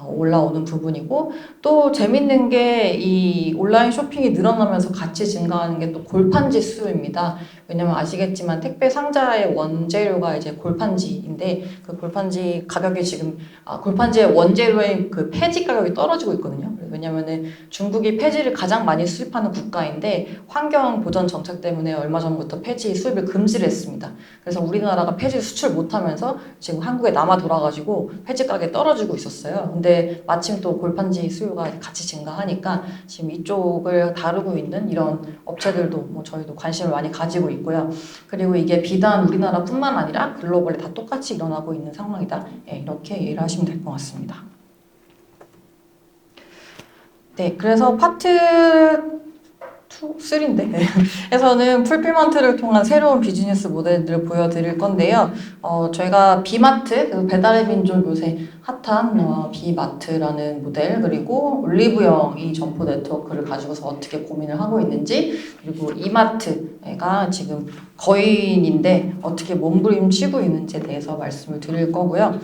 올라오는 부분이고 또 재밌는 게 이 온라인 쇼핑이 늘어나면서 같이 증가하는 게 또 골판지 수입니다. 왜냐면 아시겠지만 택배 상자의 원재료가 이제 골판지인데 그 골판지 가격이 지금 골판지의 원재료의 그 폐지 가격이 떨어지고 있거든요. 왜냐면은 중국이 폐지를 가장 많이 수입하는 국가인데 환경 보전 정책 때문에 얼마 전부터 폐지 수입을 금지를 했습니다. 그래서 우리나라가 폐지 수출 못하면서 지금 한국에 남아 돌아가지고 폐지 가격이 떨어지고 있었어요. 근데 마침 또 골판지 수요가 같이 증가하니까 지금 이쪽을 다루고 있는 이런 업체들도 뭐 저희도 관심을 많이 가지고 있고요. 그리고 이게 비단 우리나라뿐만 아니라 글로벌에 다 똑같이 일어나고 있는 상황이다. 이렇게 이해를 하시면 될 것 같습니다. 네, 그래서 파트 3인데 에서는 풀필먼트를 통한 새로운 비즈니스 모델들을 보여드릴 건데요. 저희가 비마트, 배달의 민족 요새 핫한 비마트라는 모델 그리고 올리브영 이 점포 네트워크를 가지고서 어떻게 고민을 하고 있는지 그리고 이마트가 지금 거인인데 어떻게 몸부림치고 있는지에 대해서 말씀을 드릴 거고요.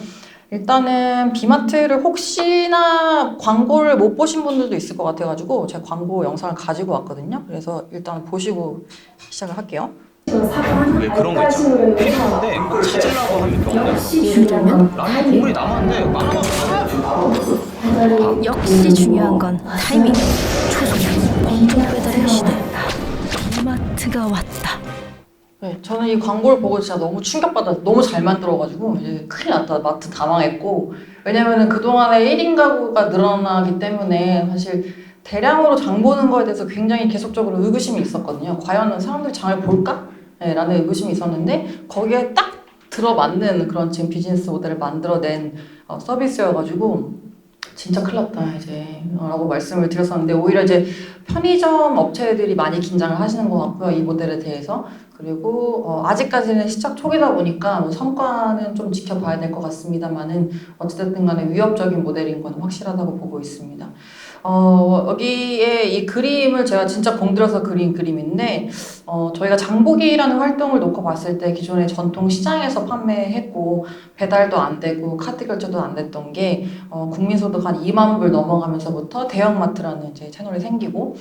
일단은 비마트를 혹시나 광고를 못 보신 분들도 있을 것 같아가지고 제가 광고 영상을 가지고 왔거든요. 그래서 일단 보시고 시작을 할게요. 왜 그런 거 있잖아. 필요한데 꼭 찾으려고 하는 경우가 있어. 예를 들면 나는 국물이 남았는데 만원 역시 중요한 건 타이밍. 초속 공정 배달의 시대. 이마트가 왔다. 네, 저는 이 광고를 보고 진짜 너무 충격받았어요. 너무 잘 만들어가지고 이제 큰일 났다. 마트 다 망했고 왜냐면은 그동안에 1인 가구가 늘어나기 때문에 사실 대량으로 장 보는 거에 대해서 굉장히 계속적으로 의구심이 있었거든요. 과연 사람들이 장을 볼까? 네, 라는 의구심이 있었는데 거기에 딱 들어맞는 그런 지금 비즈니스 모델을 만들어낸 서비스여가지고 진짜 큰일 났다 이제 라고 말씀을 드렸었는데 오히려 이제 편의점 업체들이 많이 긴장을 하시는 것 같고요. 이 모델에 대해서. 그리고 아직까지는 시작 초기다 보니까 뭐 성과는 좀 지켜봐야 될 것 같습니다만은 어찌됐든 간에 위협적인 모델인 건 확실하다고 보고 있습니다. 여기에 이 그림을 제가 진짜 공들여서 그린 그림인데 저희가 장보기라는 활동을 놓고 봤을 때 기존의 전통 시장에서 판매했고 배달도 안 되고 카드 결제도 안 됐던 게 국민소득 한 2만 불 넘어가면서부터 대형마트라는 이제 채널이 생기고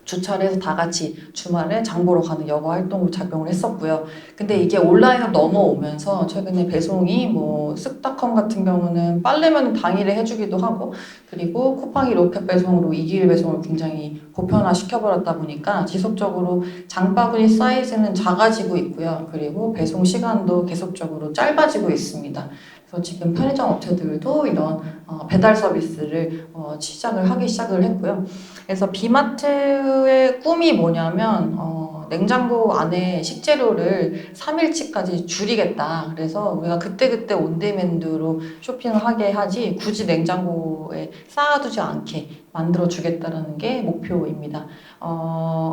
주차를 해서 다 같이 주말에 장 보러 가는 여가 활동으로 작용을 했었고요. 근데 이게 온라인으로 넘어오면서 최근에 배송이 뭐 쓱닷컴 같은 경우는 빠르면 당일에 해주기도 하고 그리고 쿠팡이 로켓 배송으로 2길 배송을 굉장히 보편화 시켜버렸다 보니까 지속적으로 장바구니 사이즈는 작아지고 있고요. 그리고 배송 시간도 계속적으로 짧아지고 있습니다. 그래서 지금 편의점 업체들도 이런 배달 서비스를 시작을 했고요. 그래서 비마트의 꿈이 뭐냐면 냉장고 안에 식재료를 3일치까지 줄이겠다. 그래서 우리가 그때그때 온데맨드로 쇼핑을 하게 하지 굳이 냉장고에 쌓아두지 않게 만들어주겠다라는 게 목표입니다.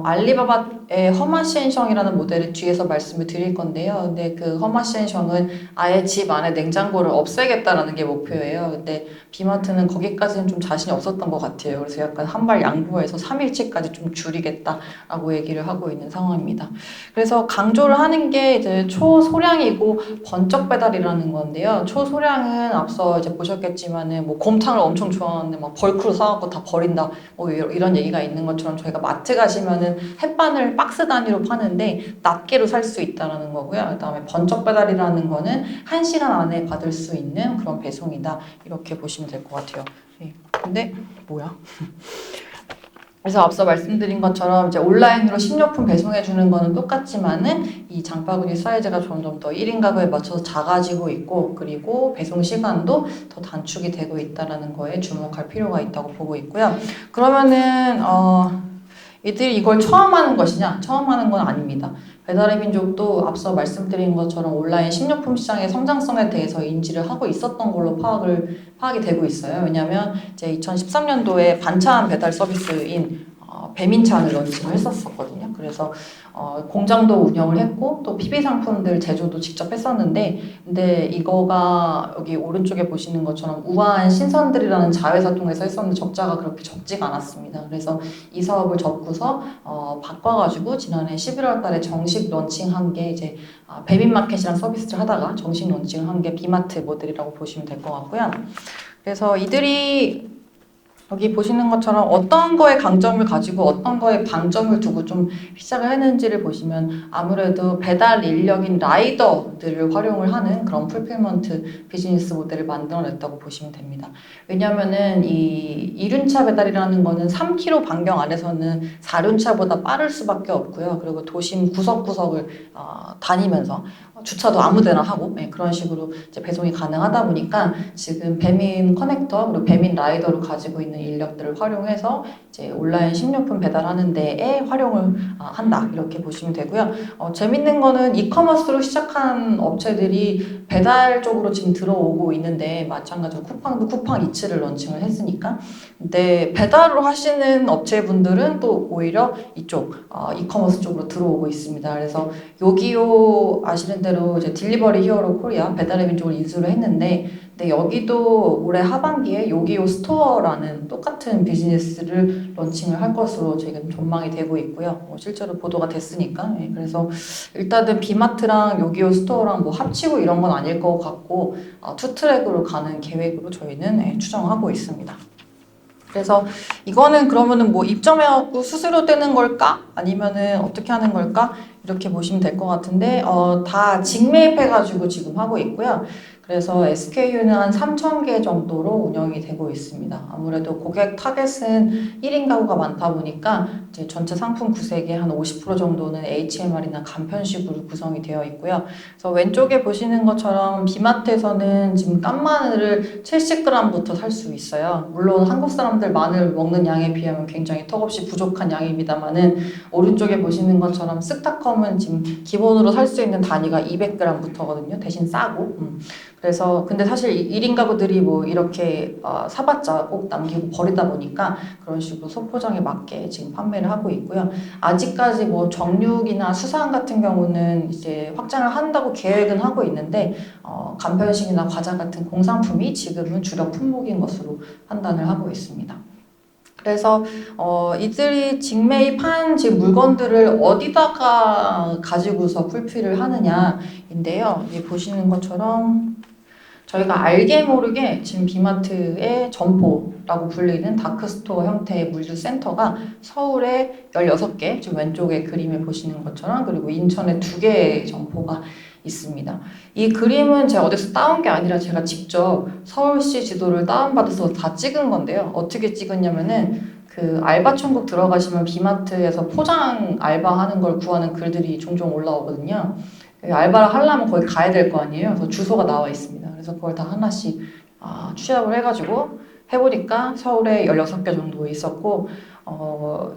알리바바의 허마시엔성이라는 모델을 뒤에서 말씀을 드릴 건데요. 근데 그 허마시엔성은 아예 집 안에 냉장고를 없애겠다라는 게 목표예요. 근데 비마트는 거기까지는 좀 자신이 없었던 것 같아요. 그래서 약간 한 발 양보해서 3일치까지 좀 줄이겠다라고 얘기를 하고 있는 상황입니다. 그래서 강조를 하는 게 이제 초소량이고 번쩍 배달이라는 건데요. 초소량은 앞서 이제 보셨겠지만은 뭐 곰탕을 엄청 좋아하는데 막 벌크로 사갖고 다 버린다. 뭐 이런 얘기가 있는 것처럼 저희가 마트 가시면은 햇반을 박스 단위로 파는데 낱개로 살 수 있다라는 거고요. 그다음에 번쩍 배달이라는 거는 1시간 안에 받을 수 있는 그런 배송이다. 이렇게 보시면 될 것 같아요. 네. 근데 뭐야? 그래서 앞서 말씀드린 것처럼 이제 온라인으로 식료품 배송해 주는 거는 똑같지만은 이 장바구니 사이즈가 점점 더 1인 가구에 맞춰서 작아지고 있고 그리고 배송 시간도 더 단축이 되고 있다라는 거에 주목할 필요가 있다고 보고 있고요. 그러면은 이들이 이걸 처음 하는 것이냐? 처음 하는 건 아닙니다. 배달의 민족도 앞서 말씀드린 것처럼 온라인 식료품 시장의 성장성에 대해서 인지를 하고 있었던 걸로 파악이 되고 있어요. 왜냐하면 이제 2013년도에 반찬 배달 서비스인 배민찬을 런칭을 했었거든요. 그래서 공장도 운영을 했고 또 PB 상품들 제조도 직접 했었는데 근데 이거가 여기 오른쪽에 보시는 것처럼 우아한 신선들이라는 자회사 통해서 했었는데 적자가 그렇게 적지가 않았습니다. 그래서 이 사업을 접고서 바꿔가지고 지난해 11월 달에 정식 런칭한 게 이제 배민마켓이라는 서비스를 하다가 정식 런칭을 한 게 비마트 모델이라고 보시면 될 것 같고요. 그래서 이들이 여기 보시는 것처럼 어떤 거에 강점을 가지고 어떤 거에 방점을 두고 좀 시작을 했는지를 보시면 아무래도 배달 인력인 라이더들을 활용을 하는 그런 풀필먼트 비즈니스 모델을 만들어냈다고 보시면 됩니다. 왜냐면은 이 1륜차 배달이라는 거는 3km 반경 안에서는 4륜차보다 빠를 수밖에 없고요. 그리고 도심 구석구석을 다니면서 주차도 아무데나 하고 그런 식으로 이제 배송이 가능하다 보니까 지금 배민 커넥터 그리고 배민 라이더를 가지고 있는 인력들을 활용해서 이제 온라인 식료품 배달하는 데에 활용을 한다 이렇게 보시면 되고요. 재밌는 거는 이커머스로 시작한 업체들이 배달 쪽으로 지금 들어오고 있는데 마찬가지로 쿠팡도 쿠팡 이츠를 런칭을 했으니까 근데 배달을 하시는 업체분들은 또 오히려 이쪽 이커머스 쪽으로 들어오고 있습니다. 그래서 요기요 아시는 대로 이제 딜리버리 히어로 코리아 배달의 민족을 인수를 했는데 근데 여기도 올해 하반기에 요기요 스토어라는 똑같은 비즈니스를 런칭을 할 것으로 지금 전망이 되고 있고요. 실제로 보도가 됐으니까. 그래서 일단은 비마트랑 요기요 스토어랑 뭐 합치고 이런 건 아닐 것 같고 투트랙으로 가는 계획으로 저희는 추정하고 있습니다. 그래서 이거는 그러면은 뭐 입점해갖고 수수료 떼는 걸까? 아니면은 어떻게 하는 걸까? 이렇게 보시면 될 것 같은데 다 직매입해가지고 지금 하고 있고요. 그래서 SKU는 한 3,000개 정도로 운영이 되고 있습니다. 아무래도 고객 타겟은 1인 가구가 많다 보니까 이제 전체 상품 구색의 한 50% 정도는 HMR이나 간편식으로 구성이 되어 있고요. 그래서 왼쪽에 보시는 것처럼 비마트에서는 지금 깐마늘을 70g부터 살 수 있어요. 물론 한국 사람들 마늘 먹는 양에 비하면 굉장히 턱없이 부족한 양입니다만은 오른쪽에 보시는 것처럼 쓱닷컴은 지금 기본으로 살 수 있는 단위가 200g부터거든요. 대신 싸고. 그래서 근데 사실 1인 가구들이 뭐 이렇게 사봤자 꼭 남기고 버리다 보니까 그런 식으로 소포장에 맞게 지금 판매를 하고 있고요. 아직까지 뭐 정육이나 수산 같은 경우는 이제 확장을 한다고 계획은 하고 있는데 간편식이나 과자 같은 공산품이 지금은 주력 품목인 것으로 판단을 하고 있습니다. 그래서 이들이 직매입한 지금 물건들을 어디다가 가지고서 풀필을 하느냐인데요. 여기 보시는 것처럼 저희가 알게 모르게 지금 비마트의 점포라고 불리는 다크스토어 형태의 물류센터가 서울에 16개, 지금 왼쪽에 그림에 보시는 것처럼, 그리고 인천에 2개의 점포가 있습니다. 이 그림은 제가 어디서 따온 게 아니라 제가 직접 서울시 지도를 다운받아서 다 찍은 건데요. 어떻게 찍었냐면은 그 알바 천국 들어가시면 비마트에서 포장 알바하는 걸 구하는 글들이 종종 올라오거든요. 알바를 하려면 거기 가야 될 거 아니에요. 그래서 주소가 나와 있습니다. 그래서 그걸 다 하나씩 취합을 해가지고 해보니까 서울에 16개 정도 있었고,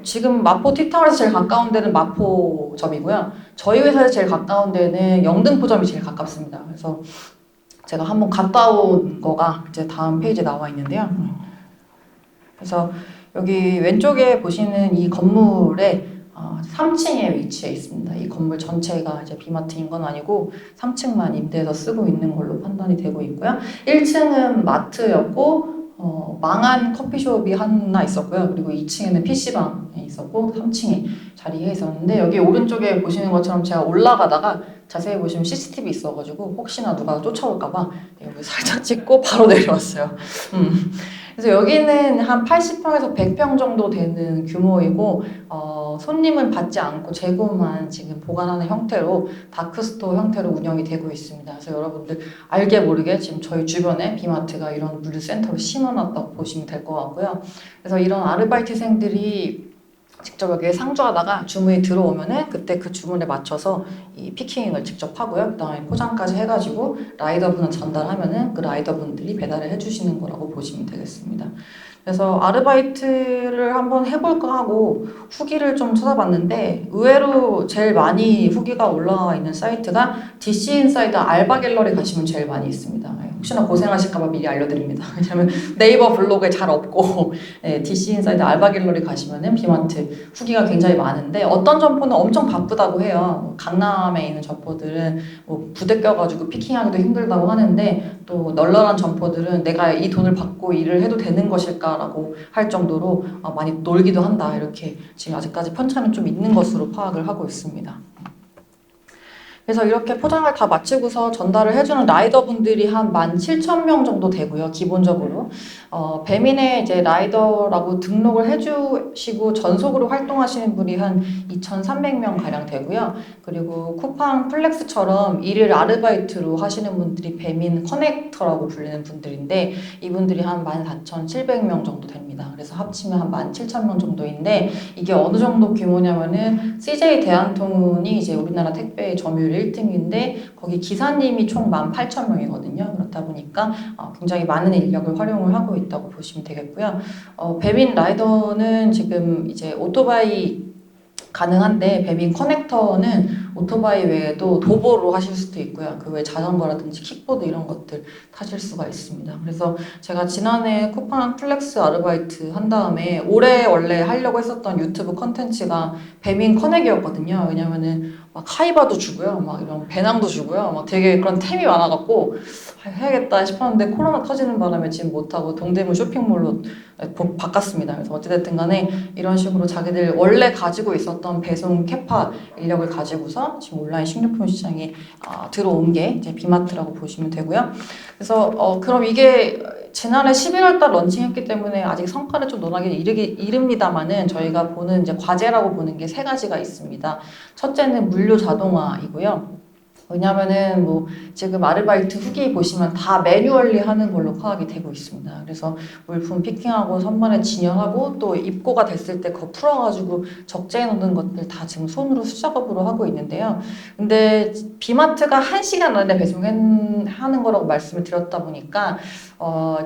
지금 마포 티타워에서 제일 가까운 데는 마포점이고요. 저희 회사에서 제일 가까운 데는 영등포점이 제일 가깝습니다. 그래서 제가 한번 갔다 온 거가 이제 다음 페이지에 나와 있는데요. 그래서 여기 왼쪽에 보시는 이 건물에 3층에 위치해 있습니다. 이 건물 전체가 이제 비마트인 건 아니고 3층만 임대해서 쓰고 있는 걸로 판단이 되고 있고요. 1층은 마트였고 망한 커피숍이 하나 있었고요. 그리고 2층에는 PC방이 있었고 3층에 자리해 있었는데, 여기 오른쪽에 보시는 것처럼 제가 올라가다가 자세히 보시면 CCTV 있어가지고 혹시나 누가 쫓아올까봐 여기 살짝 찍고 바로 내려왔어요. 그래서 여기는 한 80평에서 100평 정도 되는 규모이고 손님은 받지 않고 재고만 지금 보관하는 형태로 다크스토어 형태로 운영이 되고 있습니다. 그래서 여러분들 알게 모르게 지금 저희 주변에 비마트가 이런 물류센터를 심어놨다고 보시면 될 것 같고요. 그래서 이런 아르바이트생들이 직접 여기에 상주하다가 주문이 들어오면은 그때 그 주문에 맞춰서 이 피킹을 직접 하고요. 그다음에 포장까지 해가지고 라이더분을 전달하면은 그 라이더분들이 배달을 해주시는 거라고 보시면 되겠습니다. 그래서 아르바이트를 한번 해볼까 하고 후기를 좀 찾아봤는데 의외로 제일 많이 후기가 올라와 있는 사이트가 DC인사이드 알바 갤러리 가시면 제일 많이 있습니다. 혹시나 고생하실까봐 미리 알려드립니다. 왜냐면 네이버 블로그에 잘 없고 DC인사이드 알바 갤러리 가시면은 비마트 후기가 굉장히 많은데, 어떤 점포는 엄청 바쁘다고 해요. 강남에 있는 점포들은 뭐 부대 껴가지고 피킹하기도 힘들다고 하는데, 또 널널한 점포들은 내가 이 돈을 받고 일을 해도 되는 것일까라고 할 정도로 많이 놀기도 한다, 이렇게 지금 아직까지 편차는 좀 있는 것으로 파악을 하고 있습니다. 그래서 이렇게 포장을 다 마치고서 전달을 해주는 라이더분들이 한 17,000명 정도 되고요, 기본적으로. 배민에 이제 라이더라고 등록을 해주시고 전속으로 활동하시는 분이 한 2,300명 가량 되고요. 그리고 쿠팡 플렉스처럼 일일 아르바이트로 하시는 분들이 배민 커넥터라고 불리는 분들인데, 이분들이 한 14,700명 정도 됩니다. 그래서 합치면 한 17,000명 정도인데, 이게 어느 정도 규모냐면은 CJ 대한통운이 이제 우리나라 택배 점유율 1등인데 거기 기사님이 총 18,000명이거든요. 그렇다 보니까 굉장히 많은 인력을 활용을 하고 있다고 보시면 되겠고요. 배민 라이더는 지금 이제 오토바이 가능한데, 배민 커넥터는 오토바이 외에도 도보로 하실 수도 있고요. 그 외에 자전거라든지 킥보드 이런 것들 타실 수가 있습니다. 그래서 제가 지난해 쿠팡 플렉스 아르바이트 한 다음에 올해 원래 하려고 했었던 유튜브 컨텐츠가 배민 커넥이었거든요. 왜냐면은 막 하이바도 주고요, 막 이런 배낭도 주고요, 막 되게 그런 템이 많아갖고 해야겠다 싶었는데 코로나 터지는 바람에 지금 못하고 동대문 쇼핑몰로 바꿨습니다. 그래서 어찌됐든 간에 이런 식으로 자기들 원래 가지고 있었던 배송 캐파 인력을 가지고서 지금 온라인 식료품 시장에 들어온 게 이제 비마트라고 보시면 되고요. 그래서 그럼 이게 지난해 11월 달 런칭했기 때문에 아직 성과를 좀 논하기 이릅니다만은, 저희가 보는 이제 과제라고 보는 게 3가지가 있습니다. 첫째는 물류 자동화이고요. 왜냐면은 뭐 지금 아르바이트 후기 보시면 다 매뉴얼리 하는 걸로 파악이 되고 있습니다. 그래서 물품 피킹하고 선반에 진열하고 또 입고가 됐을 때 그거 풀어가지고 적재해 놓는 것들 다 지금 손으로 수작업으로 하고 있는데요. 근데 비마트가 1시간 안에 배송하는 거라고 말씀을 드렸다 보니까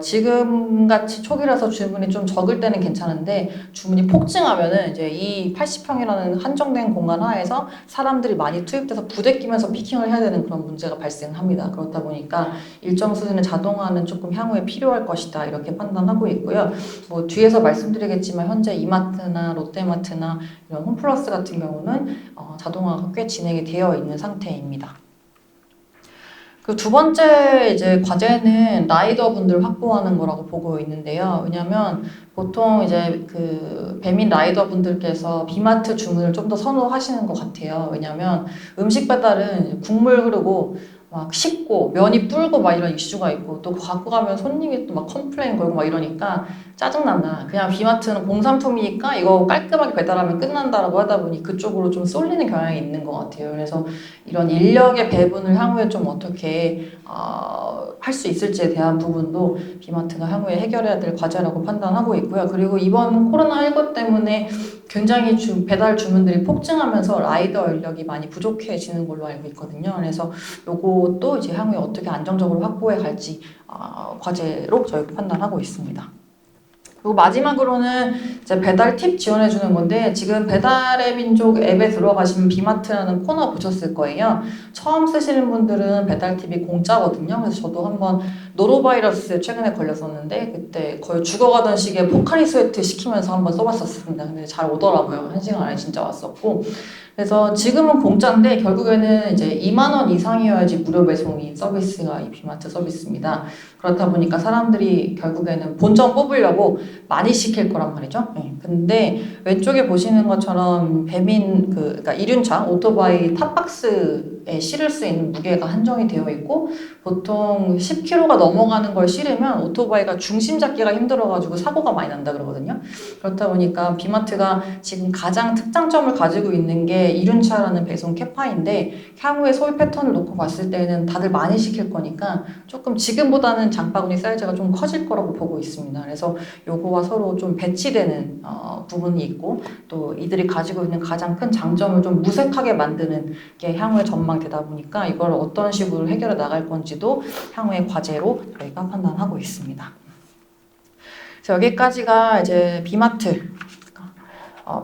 지금같이 초기라서 주문이 좀 적을 때는 괜찮은데, 주문이 폭증하면은 이제 이 80평이라는 한정된 공간 하에서 사람들이 많이 투입돼서 부대 끼면서 피킹을 해야 되는 그런 문제가 발생합니다. 그렇다 보니까 일정 수준의 자동화는 조금 향후에 필요할 것이다 이렇게 판단하고 있고요. 뭐 뒤에서 말씀드리겠지만 현재 이마트나 롯데마트나 이런 홈플러스 같은 경우는 자동화가 꽤 진행이 되어 있는 상태입니다. 그 두 번째 이제 과제는 라이더 분들 확보하는 거라고 보고 있는데요. 왜냐하면 보통 이제 그 배민 라이더 분들께서 비마트 주문을 좀 더 선호하시는 것 같아요. 왜냐하면 음식 배달은 국물 흐르고 막 식고 면이 불고 막 이런 이슈가 있고 또 갖고 가면 손님이 또 막 컴플레인 걸고 막 이러니까 짜증난다. 그냥 비마트는 공산품이니까 이거 깔끔하게 배달하면 끝난다라고 하다 보니 그쪽으로 좀 쏠리는 경향이 있는 것 같아요. 그래서 이런 인력의 배분을 향후에 좀 어떻게 할 수 있을지에 대한 부분도 비마트가 향후에 해결해야 될 과제라고 판단하고 있고요. 그리고 이번 코로나19 때문에 굉장히 배달 주문들이 폭증하면서 라이더 인력이 많이 부족해지는 걸로 알고 있거든요. 그래서 요것도 이제 향후에 어떻게 안정적으로 확보해 갈지 과제로 저희가 판단하고 있습니다. 그리고 마지막으로는 이제 배달 팁 지원해 주는 건데 지금 배달의 민족 앱에 들어가시면 비마트라는 코너 보셨을 거예요. 처음 쓰시는 분들은 배달 팁이 공짜거든요. 그래서 저도 한번 노로바이러스에 최근에 걸렸었는데 그때 거의 죽어가던 시기에 포카리 스웨트 시키면서 한번 써봤었습니다. 근데 잘 오더라고요. 1시간 안에 진짜 왔었고. 그래서 지금은 공짜인데 결국에는 이제 2만 원 이상이어야지 무료 배송인 서비스가 이 비마트 서비스입니다. 그렇다 보니까 사람들이 결국에는 본점 뽑으려고 많이 시킬 거란 말이죠. 네. 근데 왼쪽에 보시는 것처럼 그러니까 이륜차 오토바이 탑박스에 실을 수 있는 무게가 한정이 되어 있고 보통 10kg가 넘어가는 걸 실으면 오토바이가 중심 잡기가 힘들어가지고 사고가 많이 난다 그러거든요. 그렇다 보니까 비마트가 지금 가장 특장점을 가지고 있는 게 이륜차라는 배송 캐파인데 향후에 소비 패턴을 놓고 봤을 때는 다들 많이 시킬 거니까 조금 지금보다는 장바구니 사이즈가 좀 커질 거라고 보고 있습니다. 그래서 요거와 서로 좀 배치되는 부분이 있고 또 이들이 가지고 있는 가장 큰 장점을 좀 무색하게 만드는 게 향후의 전망되다 보니까 이걸 어떤 식으로 해결해 나갈 건지도 향후의 과제로 저희가 판단하고 있습니다. 그래서 여기까지가 이제 비마트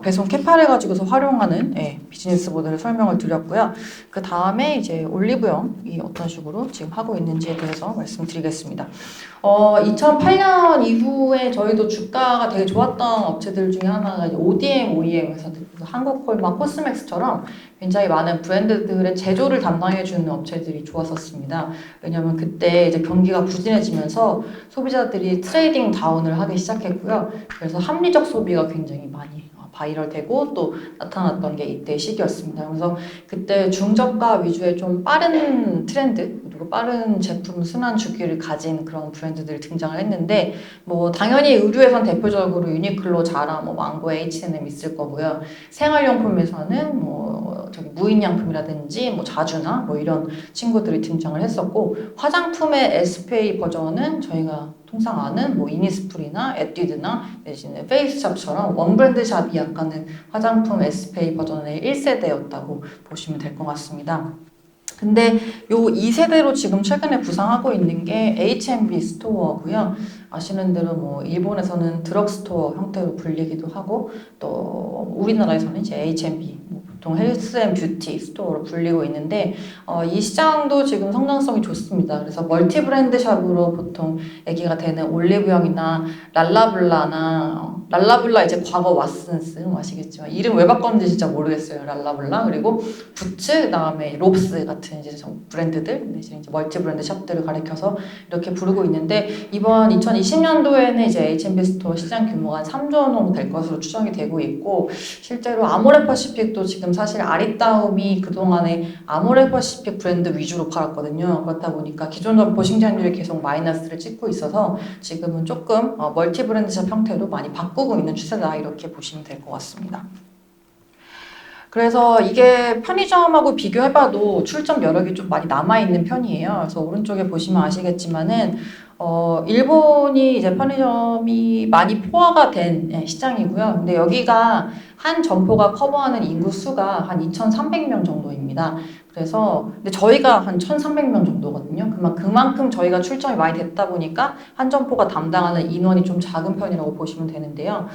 배송 캐파를 가지고서 활용하는 비즈니스 모델을 설명을 드렸고요. 그 다음에 이제 올리브영이 어떤 식으로 지금 하고 있는지에 대해서 말씀드리겠습니다. 2008년 이후에 저희도 주가가 되게 좋았던 업체들 중에 하나가 ODM, OEM 회사들, 한국콜마, 코스맥스처럼 굉장히 많은 브랜드들의 제조를 담당해주는 업체들이 좋았었습니다. 왜냐하면 그때 이제 경기가 부진해지면서 소비자들이 트레이딩 다운을 하기 시작했고요. 그래서 합리적 소비가 굉장히 많이 바이럴되고 또 나타났던 게 이때 시기였습니다. 그래서 그때 중저가 위주의 좀 빠른 트렌드 그리고 빠른 제품 순환 주기를 가진 그런 브랜드들이 등장을 했는데 뭐 당연히 의류에선 대표적으로 유니클로, 자라, 뭐 망고, H&M 있을 거고요. 생활용품에서는 뭐 저기 무인양품이라든지 뭐 자주나 뭐 이런 친구들이 등장을 했었고 화장품의 SPA 버전은 저희가 통상 아는 뭐 이니스프리나 에뛰드나 내지는 페이스샵처럼 원브랜드 샵이 약간은 화장품 SPA 버전의 1세대였다고 보시면 될 것 같습니다. 근데 요 2세대로 지금 최근에 부상하고 있는 게 H&B 스토어고요. 아시는 대로 뭐 일본에서는 드럭스토어 형태로 불리기도 하고 또 우리나라에서는 이제 H&B 보통 헬스 앤 뷰티 스토어로 불리고 있는데 이 시장도 지금 성장성이 좋습니다. 그래서 멀티 브랜드 샵으로 보통 얘기가 되는 올리브영이나 랄라블라 이제 과거 왓슨스 아시겠지만 이름 왜 바꿨는지 진짜 모르겠어요. 랄라블라 그리고 부츠 그다음에 롭스 같은 이제 브랜드들 이제 멀티 브랜드 샵들을 가리켜서 이렇게 부르고 있는데 이번 2020년도에는 이제 H&B 스토어 시장 규모가 한 3조 원 정도 될 것으로 추정이 되고 있고 실제로 아모레퍼시픽도 지금 사실 아리따움이 그동안에 아모레퍼시픽 브랜드 위주로 팔았거든요. 그렇다 보니까 기존 점포 신장률이 계속 마이너스를 찍고 있어서 지금은 조금 멀티 브랜드샵 형태로 많이 바꾸고 있는 추세다 이렇게 보시면 될 것 같습니다. 그래서 이게 편의점하고 비교해봐도 출점 여력이 좀 많이 남아있는 편이에요. 그래서 오른쪽에 보시면 아시겠지만은 일본이 이제 편의점이 많이 포화가 된 시장이고요. 근데 여기가 한 점포가 커버하는 인구 수가 한 2,300명 정도입니다. 그래서 근데 저희가 한 1,300명 정도거든요. 그만큼 저희가 출점이 많이 됐다 보니까 한 점포가 담당하는 인원이 좀 작은 편이라고 보시면 되는데요.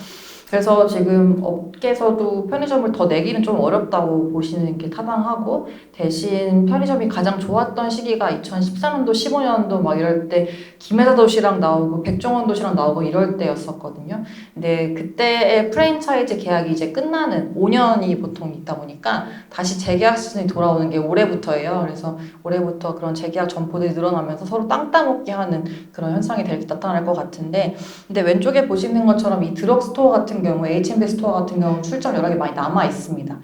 그래서 지금 업계에서도 편의점을 더 내기는 좀 어렵다고 보시는 게 타당하고, 대신 편의점이 가장 좋았던 시기가 2014년도, 15년도 막 이럴 때 김혜자 도시락 나오고 백종원 도시락 나오고 이럴 때였었거든요. 근데 그때의 프랜차이즈 계약이 이제 끝나는 5년이 보통 있다 보니까 다시 재계약 시즌이 돌아오는 게 올해부터예요. 그래서 올해부터 그런 재계약 점포들이 늘어나면서 서로 땅 따먹기 하는 그런 현상이 나타날 것 같은데, 근데 왼쪽에 보시는 것처럼 이 드럭스토어 같은 경우, H&B 스토어 같은 경우 출점 여력이 많이 남아 있습니다.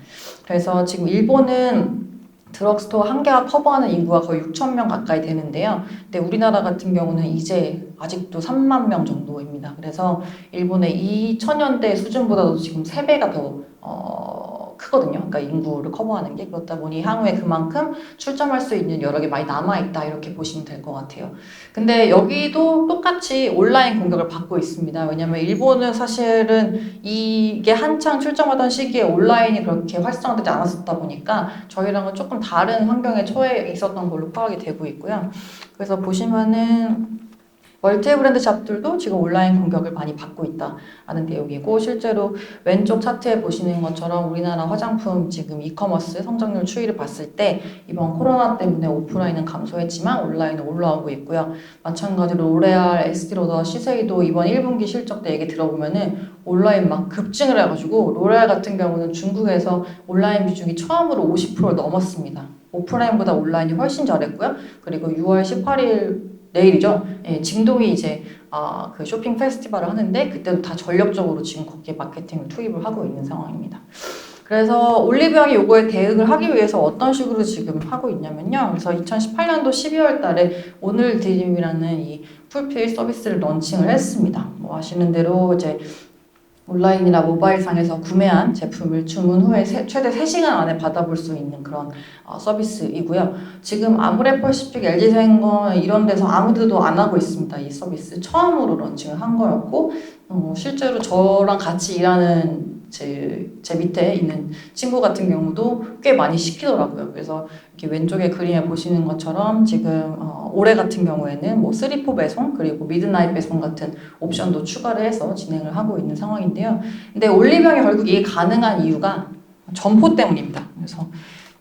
그래서 지금 일본은 드럭스토어 한 개가 커버하는 인구가 거의 6천 명 가까이 되는데요. 근데 우리나라 같은 경우는 이제 아직도 3만 명 정도입니다. 그래서 일본의 2000년대 수준보다도 지금 3배가 더 크거든요. 그러니까 인구를 커버하는 게. 그렇다 보니 향후에 그만큼 출점할 수 있는 여력이 많이 남아있다, 이렇게 보시면 될 것 같아요. 근데 여기도 똑같이 온라인 공격을 받고 있습니다. 왜냐면 일본은 사실은 이게 한창 출점하던 시기에 온라인이 그렇게 활성화되지 않았었다 보니까 저희랑은 조금 다른 환경에 처해 있었던 걸로 파악이 되고 있고요. 그래서 보시면은 멀티 브랜드 샵들도 지금 온라인 공격을 많이 받고 있다는 내용이고, 실제로 왼쪽 차트에 보시는 것처럼 우리나라 화장품 지금 이커머스 성장률 추이를 봤을 때 이번 코로나 때문에 오프라인은 감소했지만 온라인은 올라오고 있고요. 마찬가지로 로레알, 에스티로더, 시세이도 이번 1분기 실적 때 얘기 들어보면은 온라인 막 급증을 해가지고, 로레알 같은 경우는 중국에서 온라인 비중이 처음으로 50%를 넘었습니다. 오프라인보다 온라인이 훨씬 잘했고요. 그리고 6월 18일 내일이죠. 예, 징동이 이제 그 쇼핑 페스티벌을 하는데 그때도 다 전력적으로 지금 거기에 마케팅을 투입을 하고 있는 상황입니다. 그래서 올리브영이 요거에 대응을 하기 위해서 어떤 식으로 지금 하고 있냐면요. 그래서 2018년도 12월 달에 오늘 드림이라는 이 풀필 서비스를 런칭을 했습니다. 뭐 아시는 대로 이제 온라인이나 모바일 상에서 구매한 제품을 주문 후에 최대 3시간 안에 받아볼 수 있는 그런 서비스이고요. 지금 아모레퍼시픽, LG생건 이런 데서 아무데도 안 하고 있습니다. 이 서비스 처음으로 런칭을 한 거였고, 실제로 저랑 같이 일하는 제 밑에 있는 친구 같은 경우도 꽤 많이 시키더라고요. 그래서 이렇게 왼쪽에 그림에 보시는 것처럼 지금 올해 같은 경우에는 뭐 3포 배송 그리고 미드나잇 배송 같은 옵션도 추가를 해서 진행을 하고 있는 상황인데요. 근데 올리브영이 결국 이게 가능한 이유가 점포 때문입니다. 그래서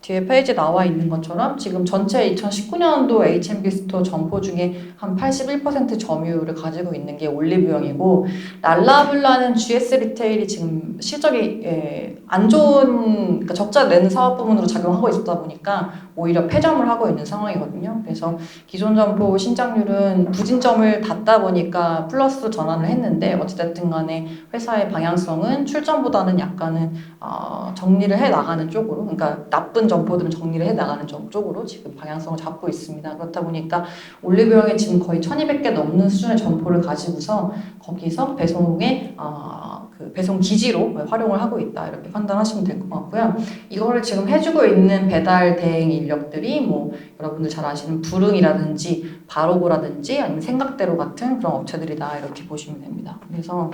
뒤에 페이지에 나와 있는 것처럼 지금 전체 2019년도 H&B 스토어 점포 중에 한 81% 점유율을 가지고 있는 게 올리브영이고, 랄라블라는 GS 리테일이 지금 실적이 안 좋은, 그러니까 적자 내는 사업 부문으로 작용하고 있다 보니까 오히려 폐점을 하고 있는 상황이거든요. 그래서 기존 점포 신장률은 부진점을 닫다 보니까 플러스로 전환을 했는데, 어찌됐든 간에 회사의 방향성은 출점보다는 약간은 정리를 해 나가는 쪽으로, 그러니까 나쁜 점포들은 정리를 해 나가는 쪽으로 지금 방향성을 잡고 있습니다. 그렇다 보니까 올리브영에 지금 거의 1200개 넘는 수준의 점포를 가지고서 거기서 배송의 그 배송 기지로 활용을 하고 있다, 이렇게 판단하시면 될 것 같고요. 이거를 지금 해주고 있는 배달 대행 인력들이 뭐 여러분들 잘 아시는 부릉이라든지 바로고라든지 아니면 생각대로 같은 그런 업체들이다, 이렇게 보시면 됩니다. 그래서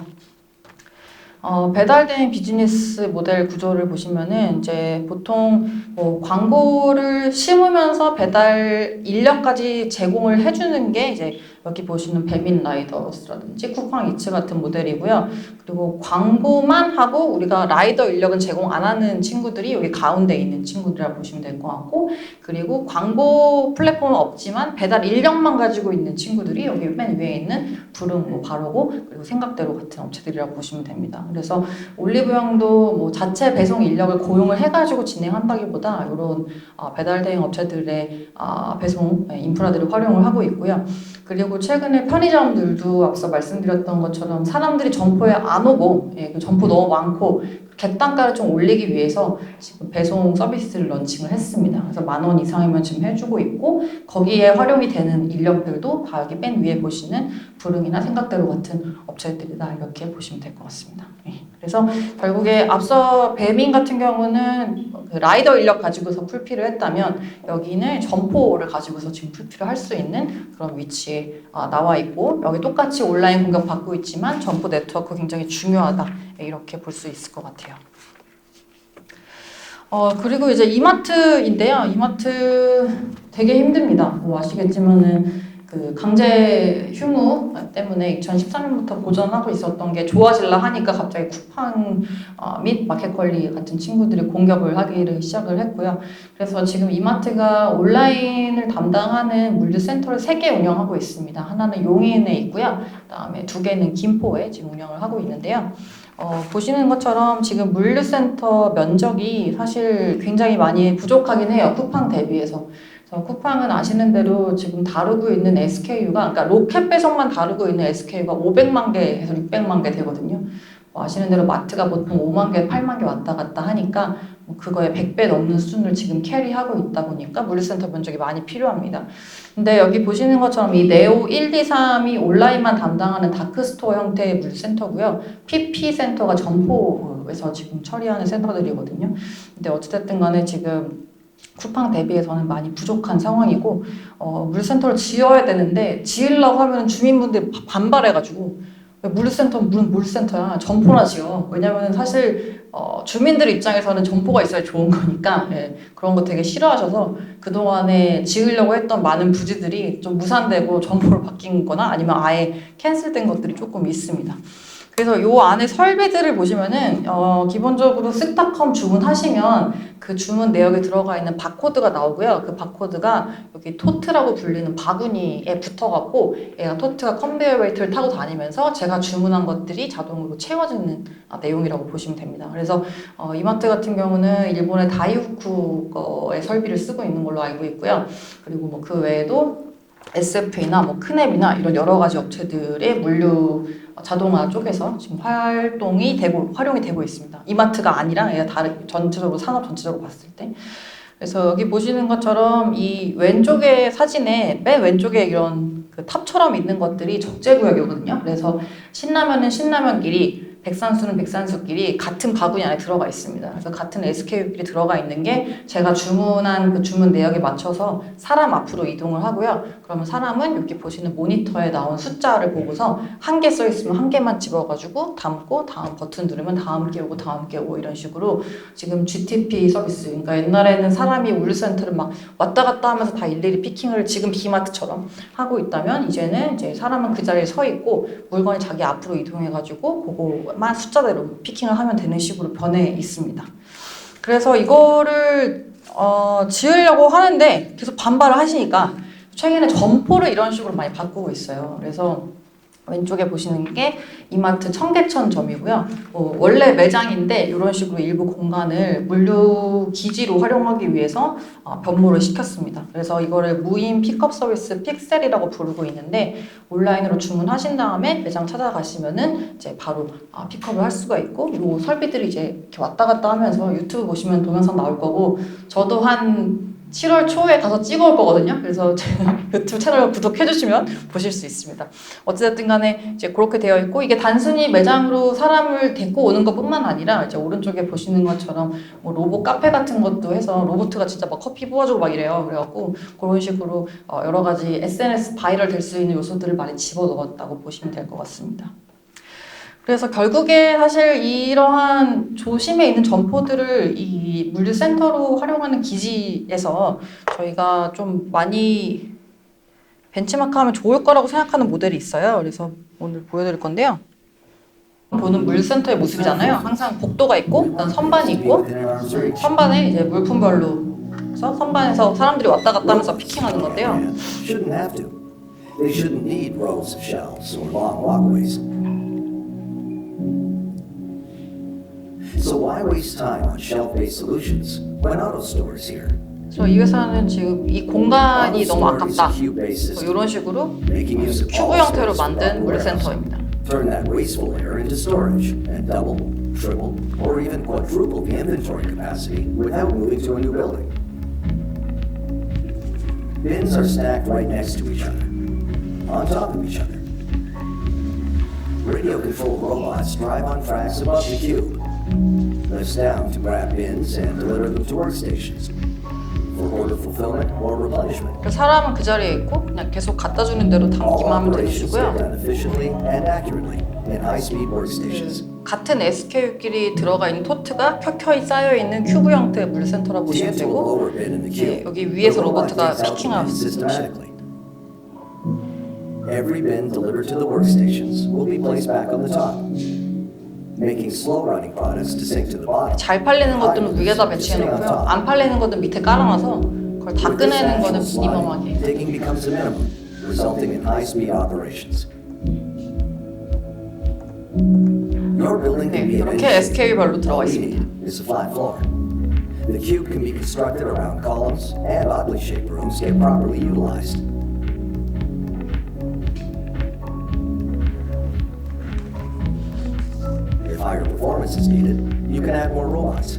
배달된 비즈니스 모델 구조를 보시면은 이제 보통 뭐 광고를 심으면서 배달 인력까지 제공을 해주는 게 이제 여기 보시는 배민 라이더스라든지 쿠팡이츠 같은 모델이고요. 그리고 광고만 하고 우리가 라이더 인력은 제공 안 하는 친구들이 여기 가운데 있는 친구들이라고 보시면 될 것 같고, 그리고 광고 플랫폼은 없지만 배달 인력만 가지고 있는 친구들이 여기 맨 위에 있는 부릉, 뭐 바로고, 그리고 생각대로 같은 업체들이라고 보시면 됩니다. 그래서 올리브영도 뭐 자체 배송 인력을 고용을 해가지고 진행한다기보다 이런 배달 대행 업체들의 배송 인프라들을 활용을 하고 있고요. 그리고 최근에 편의점들도 앞서 말씀드렸던 것처럼 사람들이 점포에 안 오고, 그 점포 너무 많고 객단가를 좀 올리기 위해서 지금 배송 서비스를 런칭을 했습니다. 그래서 10,000원 이상이면 지금 해주고 있고, 거기에 활용이 되는 인력들도 다 여기 맨 위에 보시는 부릉이나 생각대로 같은 업체들이다, 이렇게 보시면 될 것 같습니다. 그래서 결국에 앞서 배민 같은 경우는 그 라이더 인력 가지고서 풀필을 했다면, 여기는 점포를 가지고서 지금 풀필을 할 수 있는 그런 위치에 나와 있고, 여기 똑같이 온라인 공격 받고 있지만 점포 네트워크 굉장히 중요하다, 이렇게 볼 수 있을 것 같아요. 그리고 이제 이마트인데요. 이마트 되게 힘듭니다. 뭐 아시겠지만은 그 강제 휴무 때문에 2013년부터 보전하고 있었던 게 좋아질라 하니까 갑자기 쿠팡 및 마켓컬리 같은 친구들이 공격을 하기를 시작을 했고요. 그래서 지금 이마트가 온라인을 담당하는 물류센터를 3개 운영하고 있습니다. 하나는 용인에 있고요. 그다음에 2개는 김포에 지금 운영을 하고 있는데요. 보시는 것처럼 지금 물류센터 면적이 사실 굉장히 많이 부족하긴 해요. 쿠팡 대비해서. 그래서 쿠팡은 아시는 대로 지금 다루고 있는 SKU가, 그러니까 로켓 배송만 다루고 있는 SKU가 500만 개에서 600만 개 되거든요. 아시는 대로 마트가 보통 5만 개, 8만 개 왔다 갔다 하니까 그거에 100배 넘는 수준을 지금 캐리하고 있다 보니까 물류센터 면적이 많이 필요합니다. 근데 여기 보시는 것처럼 이 네오 1, 2, 3이 온라인만 담당하는 다크스토어 형태의 물류센터고요. PP센터가 점포에서 지금 처리하는 센터들이거든요. 근데 어찌됐든 간에 지금 쿠팡 대비해서는 많이 부족한 상황이고 물류센터를 지어야 되는데 지으려고 하면 주민분들이 반발해가지고 물류센터는 무슨 물류센터야 점포나 지어. 왜냐면 사실 주민들 입장에서는 점포가 있어야 좋은 거니까 그런 거 되게 싫어하셔서 그동안에 지으려고 했던 많은 부지들이 좀 무산되고 점포로 바뀐 거나 아니면 아예 캔슬된 것들이 조금 있습니다. 그래서 요 안에 설비들을 보시면은 기본적으로 쓱닷컴 주문하시면 그 주문 내역에 들어가 있는 바코드가 나오고요. 그 바코드가 여기 토트라고 불리는 바구니에 붙어갖고 얘가 토트가 컨베이어 벨트를 타고 다니면서 제가 주문한 것들이 자동으로 채워지는 내용이라고 보시면 됩니다. 그래서 이마트 같은 경우는 일본의 다이후쿠 거의 설비를 쓰고 있는 걸로 알고 있고요. 그리고 뭐 그 외에도 SFA나 뭐 크랩이나 이런 여러 가지 업체들의 물류 자동화 쪽에서 지금 활용이 되고 있습니다. 이마트가 아니라 전체적으로 산업 전체적으로 봤을 때. 그래서 여기 보시는 것처럼 이 왼쪽의 사진에 맨 왼쪽에 이런 그 탑처럼 있는 것들이 적재구역이거든요. 그래서 신라면은 신라면끼리 백산수는 백산수끼리 같은 바구니 안에 들어가 있습니다. 그래서 같은 SKU끼리 들어가 있는 게 제가 주문한 그 주문 내역에 맞춰서 사람 앞으로 이동을 하고요. 그러면 사람은 여기 보시는 모니터에 나온 숫자를 보고서 한 개 써 있으면 한 개만 집어가지고 담고 다음 버튼 누르면 다음 게 오고 이런 식으로 지금 GTP 서비스, 그러니까 옛날에는 사람이 물류센터를 막 왔다 갔다 하면서 다 일일이 피킹을 지금 비마트처럼 하고 있다면 이제는 이제 사람은 그 자리에 서 있고 물건이 자기 앞으로 이동해가지고 그거만 숫자대로 피킹을 하면 되는 식으로 변해 있습니다. 그래서 이거를 지으려고 하는데 계속 반발을 하시니까 최근에 점포를 이런 식으로 많이 바꾸고 있어요. 그래서 왼쪽에 보시는 게 이마트 청계천점이고요. 원래 매장인데 이런 식으로 일부 공간을 물류 기지로 활용하기 위해서 변모를 시켰습니다. 그래서 이거를 무인 픽업 서비스 픽셀이라고 부르고 있는데 온라인으로 주문하신 다음에 매장 찾아가시면은 이제 바로 픽업을 할 수가 있고 이 설비들이 이제 이렇게 왔다 갔다 하면서 유튜브 보시면 동영상 나올 거고 저도 한 7월 초에 가서 찍어올 거거든요. 그래서 제 유튜브 채널 구독해주시면 보실 수 있습니다. 어찌됐든 간에 이제 그렇게 되어 있고 이게 단순히 매장으로 사람을 데리고 오는 것 뿐만 아니라 이제 오른쪽에 보시는 것처럼 뭐 로봇 카페 같은 것도 해서 로봇가 진짜 막 커피 부어주고 막 이래요. 그래갖고 그런 식으로 여러 가지 SNS 바이럴 될 수 있는 요소들을 많이 집어넣었다고 보시면 될 것 같습니다. 그래서 결국에 사실 이러한 조심에 있는 점포들을 이 물류센터로 활용하는 기지에서 저희가 좀 많이 벤치마크하면 좋을 거라고 생각하는 모델이 있어요. 그래서 오늘 보여드릴 건데요. 보는 물류센터의 모습이잖아요. 항상 복도가 있고 그다음 선반이 있고 선반에 이제 물품별로 그래서 선반에서 사람들이 왔다 갔다 하면서 피킹하는 건데요. Shouldn't have to. They shouldn't need rows of shelves or long walkways. So why waste time on shelf-based solutions when AutoStore is here? 그래서 이 회사는 지금 이 공간이 너무 아깝다. 이런 식으로 큐브 형태로 만든 물류센터입니다. Turn that wasteful air into storage and double, triple, or even quadruple the inventory capacity without moving to a new building. Bins are stacked right next to each other, on top of each other. Radio-controlled robots drive on tracks above the cube. Lifts down to grab bins and deliver them to workstations for order fulfillment or replenishment. 사람은 그 자리에 있고 그냥 계속 갖다 주는 대로 All 담기만 하면 되는 operations are 식이고요. done efficiently and accurately in high-speed workstations. 같은 SKU끼리 들어가 있는 토트가 켜켜이 쌓여 있는 큐브 형태의 물류센터라고 To 보시면 get to a 되고 lower bin in the 네, cube, 여기 the 위에서 robot 로봇가 takes out the 피킹하고 bin 있습니다. systematically. Every bin delivered to the workstations will be placed back on the top, making slow-running products to sink to the bottom. 잘 팔리는 것들은 위에다 배치해놓고요. 안 팔리는 것들은 밑에 깔아놔서 그걸 다 With this 꺼내는 거는 actual 미니멈하게. sliding, digging becomes a minimum, resulting in high-speed operations. Your building 네, can be 이렇게 an SKU별로 들어가 All 있습니다. you need is a flat floor. The cube can be constructed around columns, and oddly shaped rooms get properly utilized. If higher performance is needed, you can add more robots.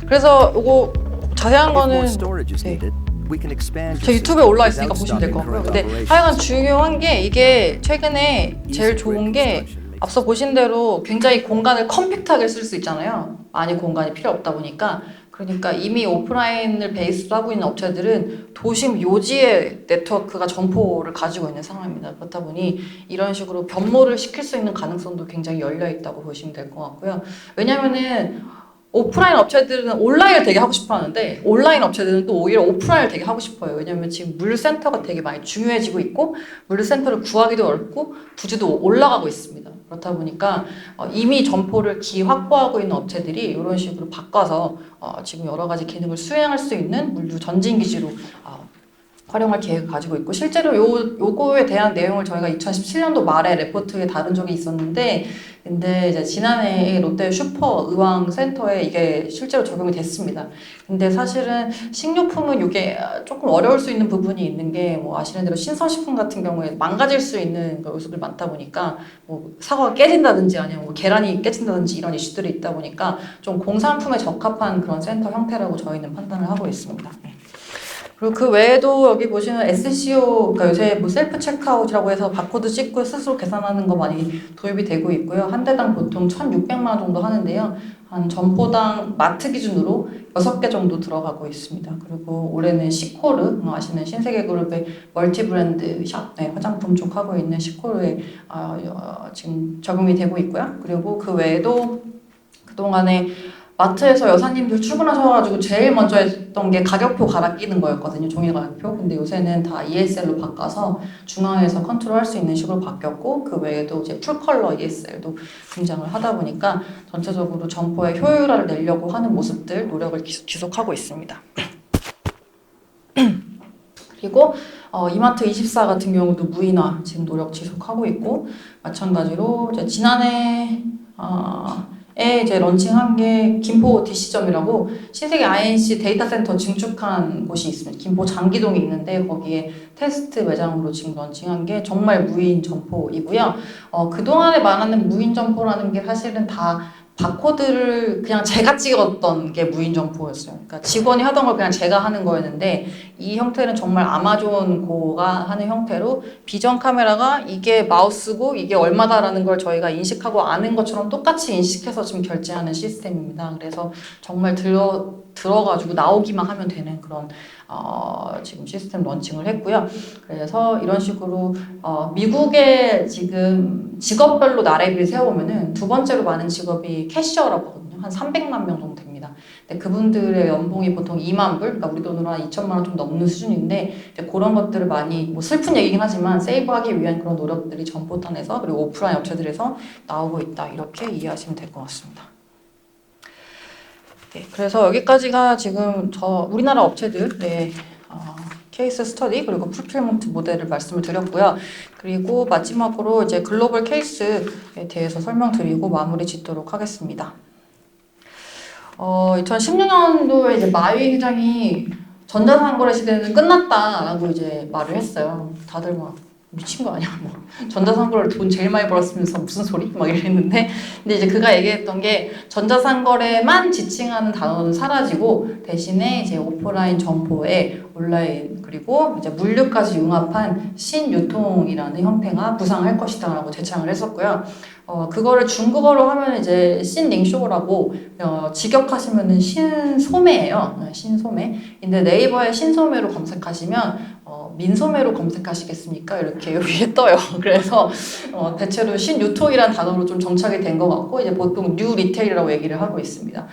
그래서 이거 자세한 If more 거는 storage is 네, needed, we can expand 제 your 유튜브에 system 올라 있으니까 without 보시면 될 것 stopping 같고요. current 근데 operations. 하여간 중요한 게 이게 최근에 제일 좋은 게 앞서 보신 대로 굉장히 공간을 컴팩트하게 쓸 수 있잖아요. 많이 공간이 필요 없다 보니까. 그러니까 이미 오프라인을 베이스로 하고 있는 업체들은 도심 요지의 네트워크가 점포를 가지고 있는 상황입니다. 그렇다 보니 이런 식으로 변모를 시킬 수 있는 가능성도 굉장히 열려 있다고 보시면 될 것 같고요. 왜냐면은 오프라인 업체들은 온라인을 되게 하고 싶어 하는데 온라인 업체들은 또 오히려 오프라인을 되게 하고 싶어요. 왜냐면 지금 물류센터가 되게 많이 중요해지고 있고 물류센터를 구하기도 어렵고 부지도 올라가고 있습니다. 그렇다 보니까 이미 점포를 확보하고 있는 업체들이 이런 식으로 바꿔서 지금 여러 가지 기능을 수행할 수 있는 물류 전진기지로 활용할 계획을 가지고 있고 실제로 요거에 대한 내용을 저희가 2017년도 말에 레포트에 다룬 적이 있었는데 근데 이제 지난해 롯데 슈퍼 의왕 센터에 이게 실제로 적용이 됐습니다. 근데 사실은 식료품은 이게 조금 어려울 수 있는 부분이 있는 게 뭐 아시는 대로 신선식품 같은 경우에 망가질 수 있는 요소들이 많다 보니까 뭐 사과가 깨진다든지 아니면 뭐 계란이 깨진다든지 이런 이슈들이 있다 보니까 좀 공산품에 적합한 그런 센터 형태라고 저희는 판단을 하고 있습니다. 그리고 그 외에도 여기 보시는 SCO, 그러니까 요새 뭐 셀프 체크아웃이라고 해서 바코드 찍고 스스로 계산하는 거 많이 도입이 되고 있고요. 한 대당 보통 1,600만 원 정도 하는데요. 한 점포당 마트 기준으로 6개 정도 들어가고 있습니다. 그리고 올해는 시코르, 아시는 신세계그룹의 멀티 브랜드 샵, 네, 화장품 쪽 하고 있는 시코르에 지금 적용이 되고 있고요. 그리고 그 외에도 그동안에 마트에서 여사님들 출근하셔가지고 제일 먼저 했던 게 가격표 갈아 끼는 거였거든요. 종이 가격표. 근데 요새는 다 ESL로 바꿔서 중앙에서 컨트롤할 수 있는 식으로 바뀌었고 그 외에도 이제 풀컬러 ESL도 등장을 하다 보니까 전체적으로 점포의 효율화를 내려고 하는 모습들 노력을 지속하고 있습니다. 그리고 이마트24 같은 경우도 무인화 지금 노력 지속하고 있고 마찬가지로 이제 지난해 이제 런칭한 게 김포 DC점이라고 신세계 INC 데이터 센터 증축한 곳이 있습니다. 김포 장기동에 있는데 거기에 테스트 매장으로 지금 런칭한 게 정말 무인 점포이고요. 그동안에 말하는 무인 점포라는 게 사실은 다 바코드를 그냥 제가 찍었던 게 무인 점포였어요. 그러니까 직원이 하던 걸 그냥 제가 하는 거였는데 이 형태는 정말 아마존 고가 하는 형태로 비전 카메라가 이게 마우스고 이게 얼마다라는 걸 저희가 인식하고 아는 것처럼 똑같이 인식해서 지금 결제하는 시스템입니다. 그래서 정말 들어가지고 나오기만 하면 되는 그런 지금 시스템 런칭을 했고요. 그래서 이런 식으로 미국의 지금 직업별로 나래비를 세워보면은 두 번째로 많은 직업이 캐셔라고 하거든요. 한 300만 명 정도 됩니다. 근데 그분들의 연봉이 보통 2만 불, 그러니까 우리 돈으로 한 2천만 원 좀 넘는 수준인데 이제 그런 것들을 많이 뭐 슬픈 얘기긴 하지만 세이브하기 위한 그런 노력들이 점포단에서 그리고 오프라인 업체들에서 나오고 있다. 이렇게 이해하시면 될 것 같습니다. 네, 그래서 여기까지가 지금 우리나라 업체들의 케이스 스터디 그리고 풀필먼트 모델을 말씀을 드렸고요. 그리고 마지막으로 이제 글로벌 케이스에 대해서 설명드리고 마무리 짓도록 하겠습니다. 2016년도에 이제 마위 회장이 전자상거래 시대는 끝났다라고 이제 말을 했어요. 다들 막 미친 거 아니야? 뭐 전자상거래로 돈 제일 많이 벌었으면서 무슨 소리? 막 이랬는데 근데 이제 그가 얘기했던 게 전자상거래만 지칭하는 단어는 사라지고 대신에 이제 오프라인 점포에 온라인 그리고 이제 물류까지 융합한 신유통이라는 형태가 부상할 것이다라고 제창을 했었고요. 그거를 중국어로 하면 이제 신링쇼라고 직역하시면은 신소매예요. 신소매. 근데 네이버에 신소매로 검색하시면 민소매로 검색하시겠습니까? 이렇게 여기에 떠요. 그래서 대체로 신유통이라는 단어로 좀 정착이 된 것 같고 이제 보통 뉴 리테일이라고 얘기를 하고 있습니다.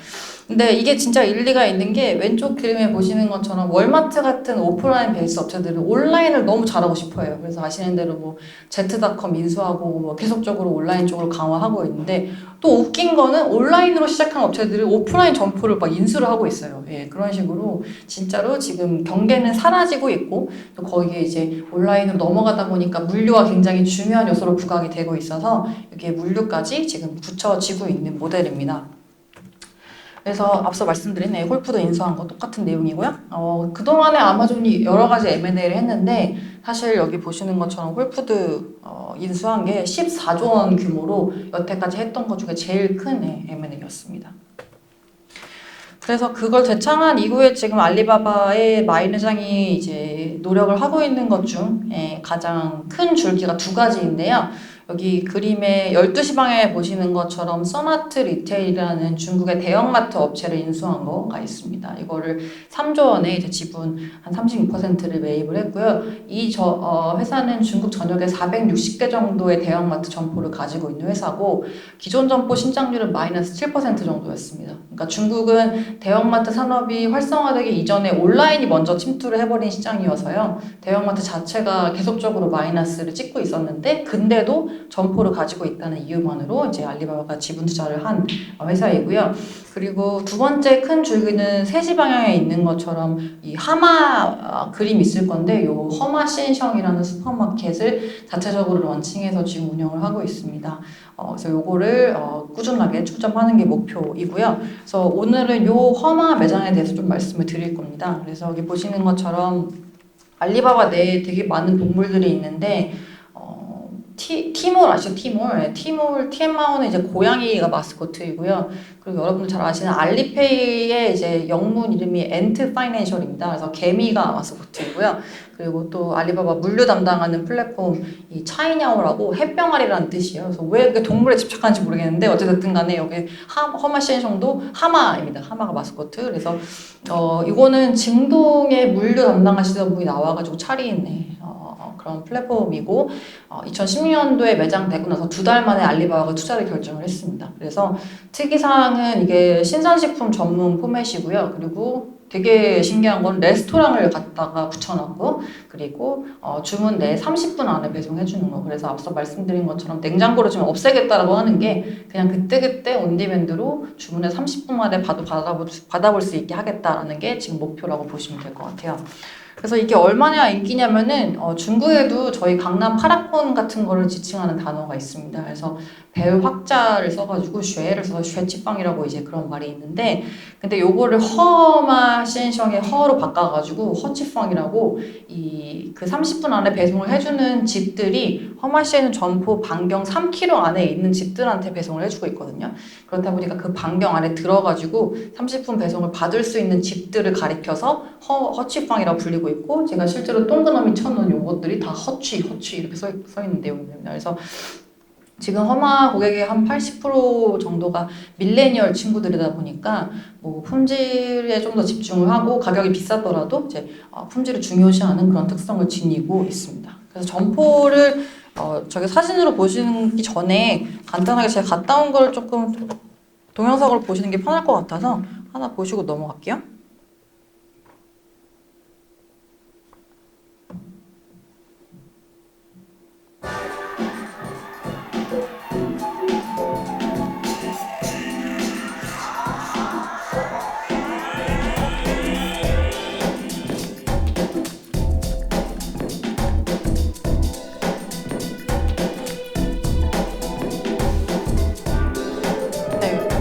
근데 이게 진짜 일리가 있는 게 왼쪽 그림에 보시는 것처럼 월마트 같은 오프라인 베이스 업체들은 온라인을 너무 잘하고 싶어요. 그래서 아시는 대로 뭐 제트닷컴 인수하고 뭐 계속적으로 온라인 쪽으로 강화하고 있는데 또 웃긴 거는 온라인으로 시작한 업체들이 오프라인 점포를 막 인수를 하고 있어요. 예, 그런 식으로 진짜로 지금 경계는 사라지고 있고 또 거기에 이제 온라인으로 넘어가다 보니까 물류가 굉장히 중요한 요소로 부각이 되고 있어서 여기에 물류까지 지금 붙여지고 있는 모델입니다. 그래서 앞서 말씀드린 홀푸드 인수한 거 똑같은 내용이고요. 그동안에 아마존이 여러 가지 M&A를 했는데 사실 여기 보시는 것처럼 홀푸드 인수한 게 14조 원 규모로 여태까지 했던 것 중에 제일 큰 M&A였습니다. 그래서 그걸 되창한 이후에 지금 알리바바의 마이회장이 이제 노력을 하고 있는 것 중 가장 큰 줄기가 두 가지인데요. 여기 그림의 12시 방향에 보시는 것처럼 써마트 리테일이라는 중국의 대형마트 업체를 인수한 거가 있습니다. 이거를 3조 원에 이제 지분 한 36%를 매입을 했고요. 이 회사는 중국 전역에 460개 정도의 대형마트 점포를 가지고 있는 회사고 기존 점포 신장률은 마이너스 7% 정도였습니다. 그러니까 중국은 대형마트 산업이 활성화되기 이전에 온라인이 먼저 침투를 해버린 시장이어서요. 대형마트 자체가 계속적으로 마이너스를 찍고 있었는데 근데도 점포를 가지고 있다는 이유만으로 이제 알리바바가 지분 투자를 한 회사이고요. 그리고 두 번째 큰 줄기는 3시 방향에 있는 것처럼 이 하마 그림 있을 건데 요 허마 신성이라는 슈퍼마켓을 자체적으로 런칭해서 지금 운영을 하고 있습니다. 그래서 요거를 꾸준하게 추점하는 게 목표이고요. 그래서 오늘은 요 허마 매장에 대해서 좀 말씀을 드릴 겁니다. 그래서 여기 보시는 것처럼 알리바바 내에 되게 많은 동물들이 있는데 티몰 아시죠? 티몰. 티몰, 티엠마오는 이제 고양이가 마스코트이고요. 그리고 여러분들 잘 아시는 알리페이의 이제 영문 이름이 엔트 파이낸셜입니다. 그래서 개미가 마스코트이고요. 그리고 또 알리바바 물류 담당하는 플랫폼 이 차이냐오라고 햇병아리라는 뜻이에요. 그래서 왜 이렇게 동물에 집착하는지 모르겠는데 어쨌든 간에 여기 허마시엔성도 하마입니다. 하마가 마스코트. 그래서 이거는 증동의 물류 담당하시던 분이 나와가지고 차리는 그런 플랫폼이고 2016년도에 매장되고 나서 2달 만에 알리바바가 투자를 결정을 했습니다. 그래서 특이사항은 이게 신선식품 전문 포맷이고요. 그리고 되게 신기한 건 레스토랑을 갖다가 붙여놨고 그리고 주문 내 30분 안에 배송해주는 거. 그래서 앞서 말씀드린 것처럼 냉장고를 좀 없애겠다라고 하는 게 그냥 그때그때 온디맨드로 주문에 30분 만에 받아볼 수 있게 하겠다라는 게 지금 목표라고 보시면 될 것 같아요. 그래서 이게 얼마나 인기냐면은 중국에도 저희 강남 파라콘 같은 거를 지칭하는 단어가 있습니다. 그래서 별 확자를 써가지고 쉐를 써서 쉐치빵이라고 이제 그런 말이 있는데 근데 요거를 허마 시엔성의 허로 바꿔가지고 허치팡이라고 그 30분 안에 배송을 해주는 집들이 허마 시엔 점포 반경 3km 안에 있는 집들한테 배송을 해주고 있거든요. 그렇다 보니까 그 반경 안에 들어가지고 30분 배송을 받을 수 있는 집들을 가리켜서 허치팡이라고 불리고 있고 제가 실제로 동그라미 쳐놓은 요것들이 다 허취 이렇게 써 있는 내용입니다. 그래서 지금 허마 고객의 한 80% 정도가 밀레니얼 친구들이다 보니까 뭐 품질에 좀 더 집중을 하고 가격이 비싸더라도 이제 품질을 중요시하는 그런 특성을 지니고 있습니다. 그래서 점포를 저기 사진으로 보시기 전에 간단하게 제가 갔다 온 걸 조금 동영상으로 보시는 게 편할 것 같아서 하나 보시고 넘어갈게요.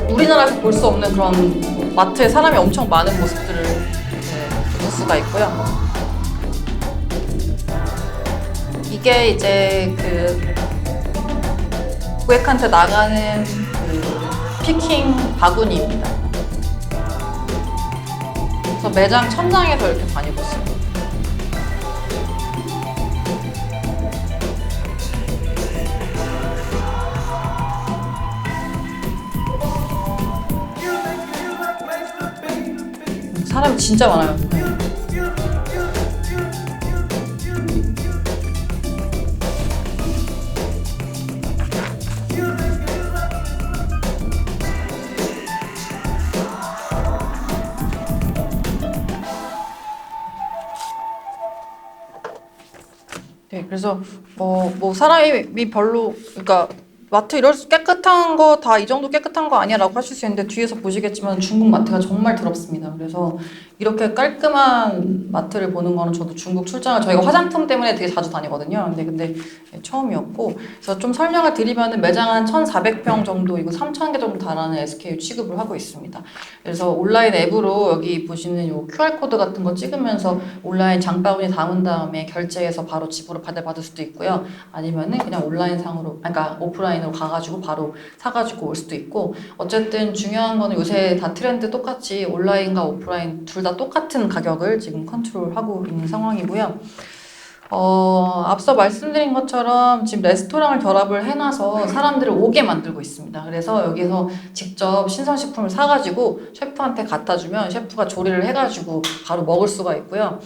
우리나라에서 볼 수 없는 그런 마트에 사람이 엄청 많은 모습들을 볼 수가 있고요. 이게 이제 그 고객한테 나가는 그 피킹 바구니입니다. 그래서 매장 천장에서 이렇게 다니고 있습니다. 사람이 진짜 많아요. 네, 그래서 뭐 사람이 별로 그러니까 마트 이럴 수 깨끗한 거 다 이 정도 깨끗한 거 아니야라고 하실 수 있는데 뒤에서 보시겠지만 중국 마트가 정말 더럽습니다. 그래서 이렇게 깔끔한 마트를 보는 거는 저도 중국 출장을 저희가 화장품 때문에 되게 자주 다니거든요. 근데 처음이었고 그래서 좀 설명을 드리면은 매장 한 1,400평 정도이고 3,000개 정도 달하는 SKU 취급을 하고 있습니다. 그래서 온라인 앱으로 여기 보시는 요 QR 코드 같은 거 찍으면서 온라인 장바구니 담은 다음에 결제해서 바로 집으로 받을 수도 있고요. 아니면은 그냥 온라인 상으로 그러니까 오프라인으로 가가지고 바로 사가지고 올 수도 있고 어쨌든 중요한 거는 요새 다 트렌드 똑같이 온라인과 오프라인 둘 다 똑같은 가격을 지금 컨트롤하고 있는 상황이고요. 앞서 말씀드린 것처럼 지금 레스토랑을 결합을 해놔서 사람들을 오게 만들고 있습니다. 그래서 여기서 직접 신선식품을 사가지고 셰프한테 갖다 주면 셰프가 조리를 해가지고 바로 먹을 수가 있고요.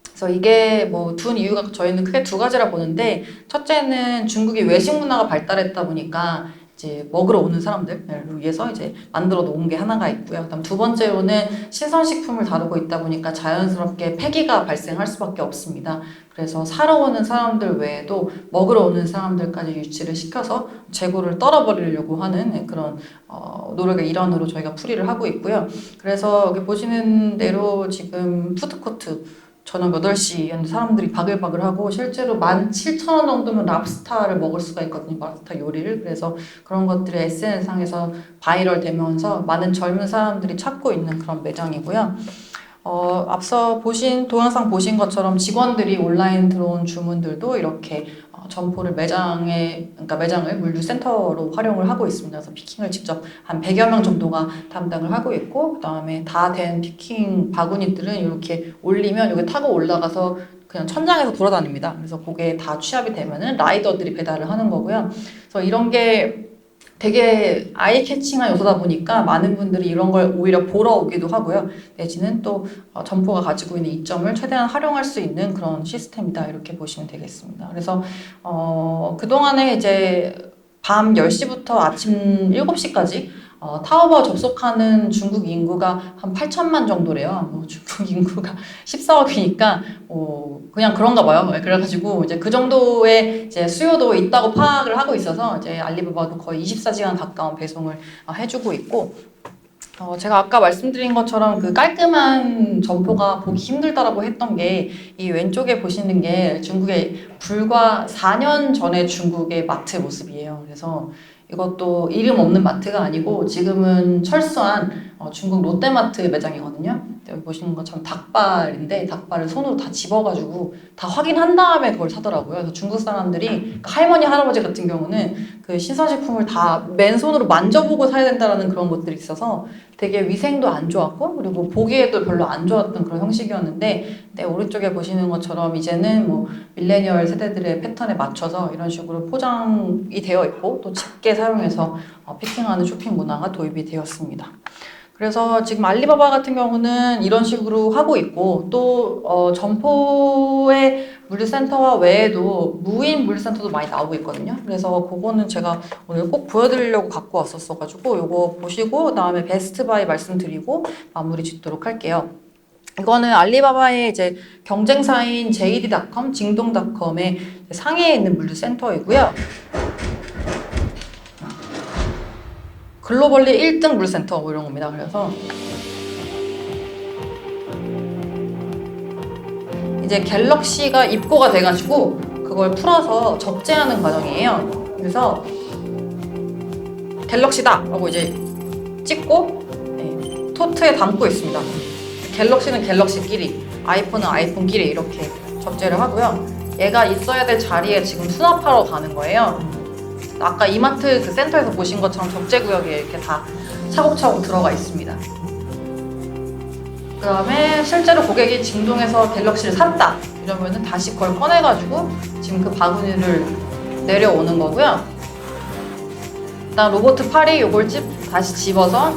그래서 이게 뭐 둔 이유가 저희는 크게 두 가지라 보는데 첫째는 중국이 외식 문화가 발달했다 보니까 이제 먹으러 오는 사람들을 위해서 이제 만들어 놓은 게 하나가 있고요. 그다음 두 번째로는 신선식품을 다루고 있다 보니까 자연스럽게 폐기가 발생할 수밖에 없습니다. 그래서 사러 오는 사람들 외에도 먹으러 오는 사람들까지 유치를 시켜서 재고를 떨어버리려고 하는 그런 노력의 일환으로 저희가 풀이를 하고 있고요. 그래서 여기 보시는 대로 지금 푸드코트 저녁 8시에 사람들이 바글바글하고 실제로 17,000원 정도면 랍스타를 먹을 수가 있거든요. 랍스타 요리를. 그래서 그런 것들이 SNS상에서 바이럴 되면서 많은 젊은 사람들이 찾고 있는 그런 매장이고요. 앞서 동영상 보신 것처럼 직원들이 온라인 들어온 주문들도 이렇게 점포를 그러니까 매장을 물류센터로 활용을 하고 있습니다. 그래서 피킹을 직접 한 100여 명 정도가 담당을 하고 있고, 그 다음에 다 된 피킹 바구니들은 이렇게 올리면 여기 타고 올라가서 그냥 천장에서 돌아다닙니다. 그래서 그게 다 취합이 되면은 라이더들이 배달을 하는 거고요. 그래서 이런 게 되게 아이 캐칭한 요소다 보니까 많은 분들이 이런 걸 오히려 보러 오기도 하고요. 내지는 또 점포가 가지고 있는 이점을 최대한 활용할 수 있는 그런 시스템이다. 이렇게 보시면 되겠습니다. 그래서 그동안에 이제 밤 10시부터 아침 7시까지 타오바오 접속하는 중국 인구가 한 8천만 정도래요. 중국 인구가 14억이니까 그냥 그런가 봐요. 그래가지고 이제 그 정도의 이제 수요도 있다고 파악을 하고 있어서 이제 알리바바도 거의 24시간 가까운 배송을 해주고 있고. 제가 아까 말씀드린 것처럼 그 깔끔한 점포가 보기 힘들다라고 했던 게 이 왼쪽에 보시는 게 중국의 불과 4년 전의 중국의 마트 모습이에요. 그래서 이것도 이름 없는 마트가 아니고 지금은 철수한 중국 롯데마트 매장이거든요. 여기 보시는 것처럼 닭발인데 닭발을 손으로 다 집어가지고 다 확인한 다음에 그걸 사더라고요. 그래서 중국 사람들이 할머니, 할아버지 같은 경우는 그 신선식품을 다 맨손으로 만져보고 사야 된다는 그런 것들이 있어서 되게 위생도 안 좋았고 그리고 보기에도 별로 안 좋았던 그런 형식이었는데 오른쪽에 보시는 것처럼 이제는 뭐 밀레니얼 세대들의 패턴에 맞춰서 이런 식으로 포장이 되어 있고 또 집게 사용해서 피킹하는 쇼핑 문화가 도입이 되었습니다. 그래서 지금 알리바바 같은 경우는 이런 식으로 하고 있고 또 점포의 물류센터와 외에도 무인 물류센터도 많이 나오고 있거든요. 그래서 그거는 제가 오늘 꼭 보여드리려고 갖고 왔었어가지고 요거 보시고 그다음에 베스트바이 말씀드리고 마무리 짓도록 할게요. 이거는 알리바바의 이제 경쟁사인 JD.com, 징동닷컴의 상해에 있는 물류센터이고요. 글로벌리 1등 물센터 뭐 이런 겁니다. 그래서 이제 갤럭시가 입고가 돼가지고 그걸 풀어서 적재하는 과정이에요. 그래서 갤럭시다 하고 이제 찍고 토트에 담고 있습니다. 갤럭시는 갤럭시끼리, 아이폰은 아이폰끼리 이렇게 적재를 하고요. 얘가 있어야 될 자리에 지금 수납하러 가는 거예요. 아까 이마트 그 센터에서 보신 것처럼 적재구역에 이렇게 다 차곡차곡 들어가 있습니다. 그 다음에 실제로 고객이 징동해서 갤럭시를 샀다 이러면은 다시 그걸 꺼내가지고 지금 그 바구니를 내려오는 거고요. 일단 로봇 팔이 요걸 다시 집어서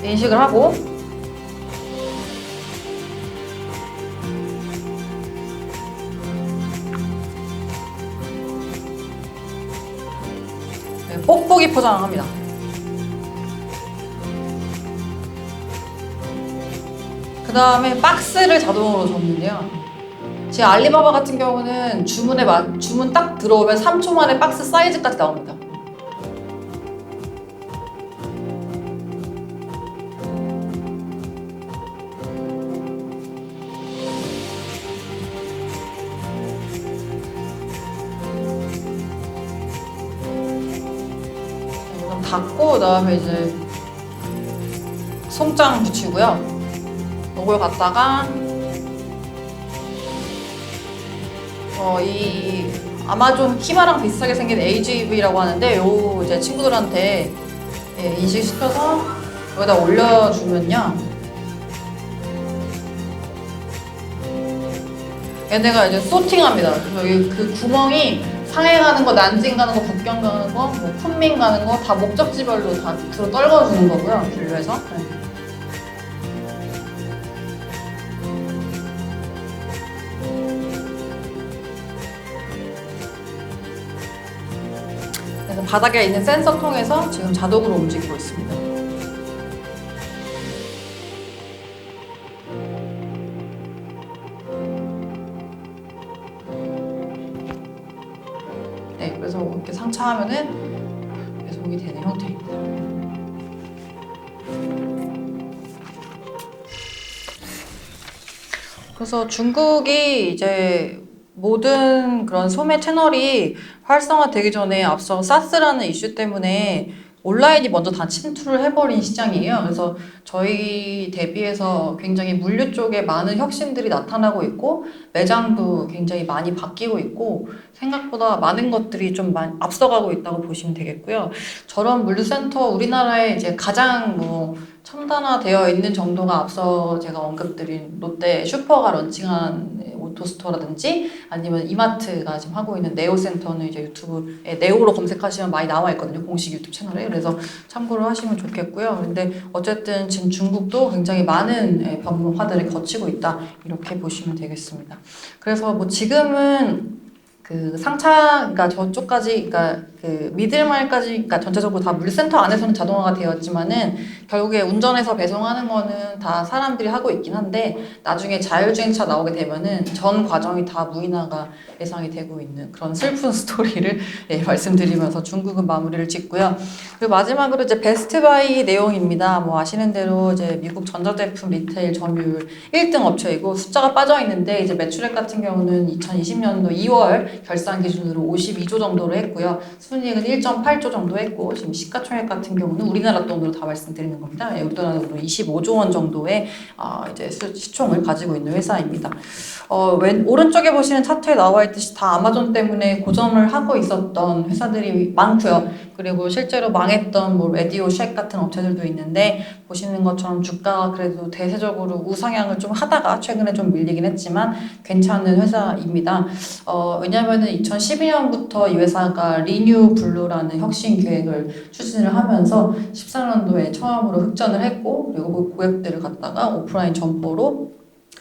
인식을 하고 뽁뽁이 포장합니다. 그 다음에 박스를 자동으로 접는데요. 지금 알리바바 같은 경우는 주문 딱 들어오면 3초 만에 박스 사이즈까지 나옵니다. 이건 닫고 그다음에 이제 송장 붙이고요. 이걸 갖다가 이 아마존 키마랑 비슷하게 생긴 AGV라고 하는데 요 이제 친구들한테 인식시켜서 여기다 올려주면요. 얘네가 이제 소팅합니다. 여기 그 구멍이 상해 가는 거, 난징 가는 거, 북경 가는 거, 뭐 쿤밍 가는 거 다 목적지별로 다 밑으로 떨궈주는 거고요. 분류해서. 그래서 바닥에 있는 센서 통해서 지금 자동으로 움직이고 있습니다. 네, 그래서 이렇게 상차하면은 배송이 되는 형태입니다. 그래서 중국이 이제 모든 그런 소매 채널이 활성화되기 전에 앞서 사스라는 이슈 때문에 온라인이 먼저 다 침투를 해버린 시장이에요. 그래서 저희 대비해서 굉장히 물류 쪽에 많은 혁신들이 나타나고 있고 매장도 굉장히 많이 바뀌고 있고 생각보다 많은 것들이 좀 많이 앞서가고 있다고 보시면 되겠고요. 저런 물류센터 우리나라에 이제 가장 뭐 첨단화되어 있는 정도가 앞서 제가 언급드린 롯데 슈퍼가 런칭한 오토스토어라든지 아니면 이마트가 지금 하고 있는 네오센터는 이제 유튜브에 네오로 검색하시면 많이 나와 있거든요. 공식 유튜브 채널에. 그래서 참고를 하시면 좋겠고요. 근데 어쨌든 지금 중국도 굉장히 많은 변화들을 거치고 있다. 이렇게 보시면 되겠습니다. 그래서 뭐 지금은 그 상차, 그러니까 저쪽까지, 그러니까 그 미들마일까지, 그러니까 전체적으로 다 물센터 안에서는 자동화가 되었지만은 결국에 운전해서 배송하는 거는 다 사람들이 하고 있긴 한데 나중에 자율주행차 나오게 되면은 전 과정이 다 무인화가 예상이 되고 있는 그런 슬픈 스토리를 말씀드리면서 중국은 마무리를 짓고요. 그리고 마지막으로 이제 베스트바이 내용입니다. 뭐 아시는 대로 이제 미국 전자제품 리테일 점유율 1등 업체이고 숫자가 빠져 있는데 이제 매출액 같은 경우는 2020년도 2월 결산 기준으로 52조 정도로 했고요. 순이익은 1.8조 정도 했고 지금 시가총액 같은 경우는 우리나라 돈으로 다 말씀드리는 겁니다. 우리나라 돈으로 25조 원 정도의 이제 시총을 가지고 있는 회사입니다. 오른쪽에 보시는 차트에 나와 있듯이 다 아마존 때문에 고점을 하고 있었던 회사들이 많고요. 그리고 실제로 망했던 뭐 레디오 쉑 같은 업체들도 있는데 보시는 것처럼 주가가 그래도 대세적으로 우상향을 좀 하다가 최근에 좀 밀리긴 했지만 괜찮은 회사입니다. 왜냐면은 2012년부터 이 회사가 리뉴 블루라는 혁신 계획을 추진을 하면서 14년도에 처음으로 흑전을 했고 그리고 그 고객들을 갖다가 오프라인 점포로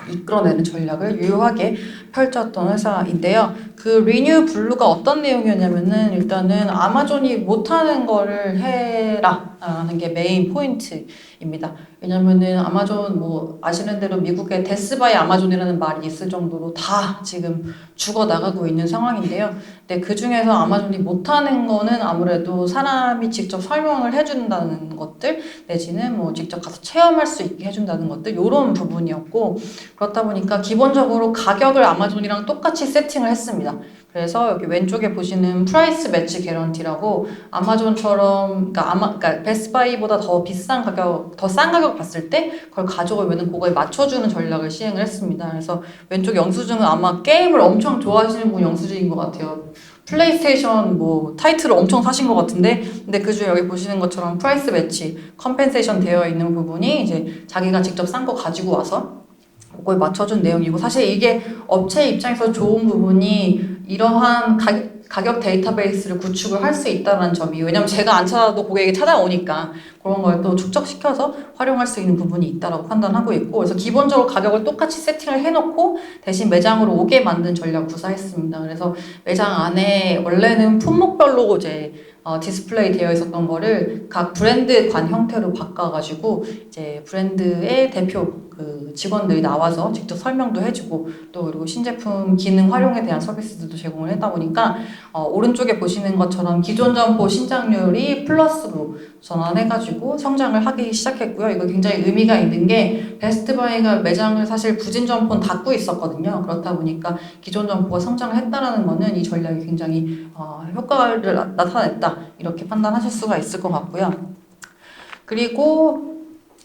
이끌어내는 전략을 유효하게 펼쳤던 회사인데요. 그 리뉴 블루가 어떤 내용이었냐면은 일단은 아마존이 못하는 거를 해라 라는 게 메인 포인트입니다. 왜냐면은 아마존 뭐 아시는 대로 미국에 데스 바이 아마존이라는 말이 있을 정도로 다 지금 죽어 나가고 있는 상황인데요. 근데 그 중에서 아마존이 못하는 거는 아무래도 사람이 직접 설명을 해준다는 것들 내지는 뭐 직접 가서 체험할 수 있게 해준다는 것들 이런 부분이었고 그렇다 보니까 기본적으로 가격을 아마존이랑 똑같이 세팅을 했습니다. 그래서 여기 왼쪽에 보시는 프라이스 매치 개런티라고 아마존처럼 그러니까 베스트바이보다 더 비싼 가격, 더 싼 가격 봤을 때 그걸 가져오면은 그거에 맞춰주는 전략을 시행을 했습니다. 그래서 왼쪽 영수증은 아마 게임을 엄청 좋아하시는 분 영수증인 것 같아요. 플레이스테이션 뭐 타이틀을 엄청 사신 것 같은데 근데 그중에 여기 보시는 것처럼 프라이스 매치 컴펜세이션 되어 있는 부분이 이제 자기가 직접 싼 거 가지고 와서 그걸 맞춰준 내용이고 사실 이게 업체 입장에서 좋은 부분이 이러한 가격 데이터베이스를 구축을 할 수 있다는 점이 왜냐면 제가 안 찾아도 고객이 찾아오니까 그런 걸 또 축적시켜서 활용할 수 있는 부분이 있다고 판단하고 있고 그래서 기본적으로 가격을 똑같이 세팅을 해놓고 대신 매장으로 오게 만든 전략 구사했습니다. 그래서 매장 안에 원래는 품목별로 이제 디스플레이 되어 있었던 거를 각 브랜드 관 형태로 바꿔가지고 이제 브랜드의 대표 그 직원들이 나와서 직접 설명도 해주고 또 그리고 신제품 기능 활용에 대한 서비스들도 제공을 했다 보니까 오른쪽에 보시는 것처럼 기존 점포 신장률이 플러스로 전환해가지고 성장을 하기 시작했고요. 이거 굉장히 의미가 있는 게 베스트바이가 매장을 사실 부진 점포는 닫고 있었거든요. 그렇다 보니까 기존 점포가 성장을 했다라는 거는 이 전략이 굉장히 효과를 나타냈다 이렇게 판단하실 수가 있을 것 같고요. 그리고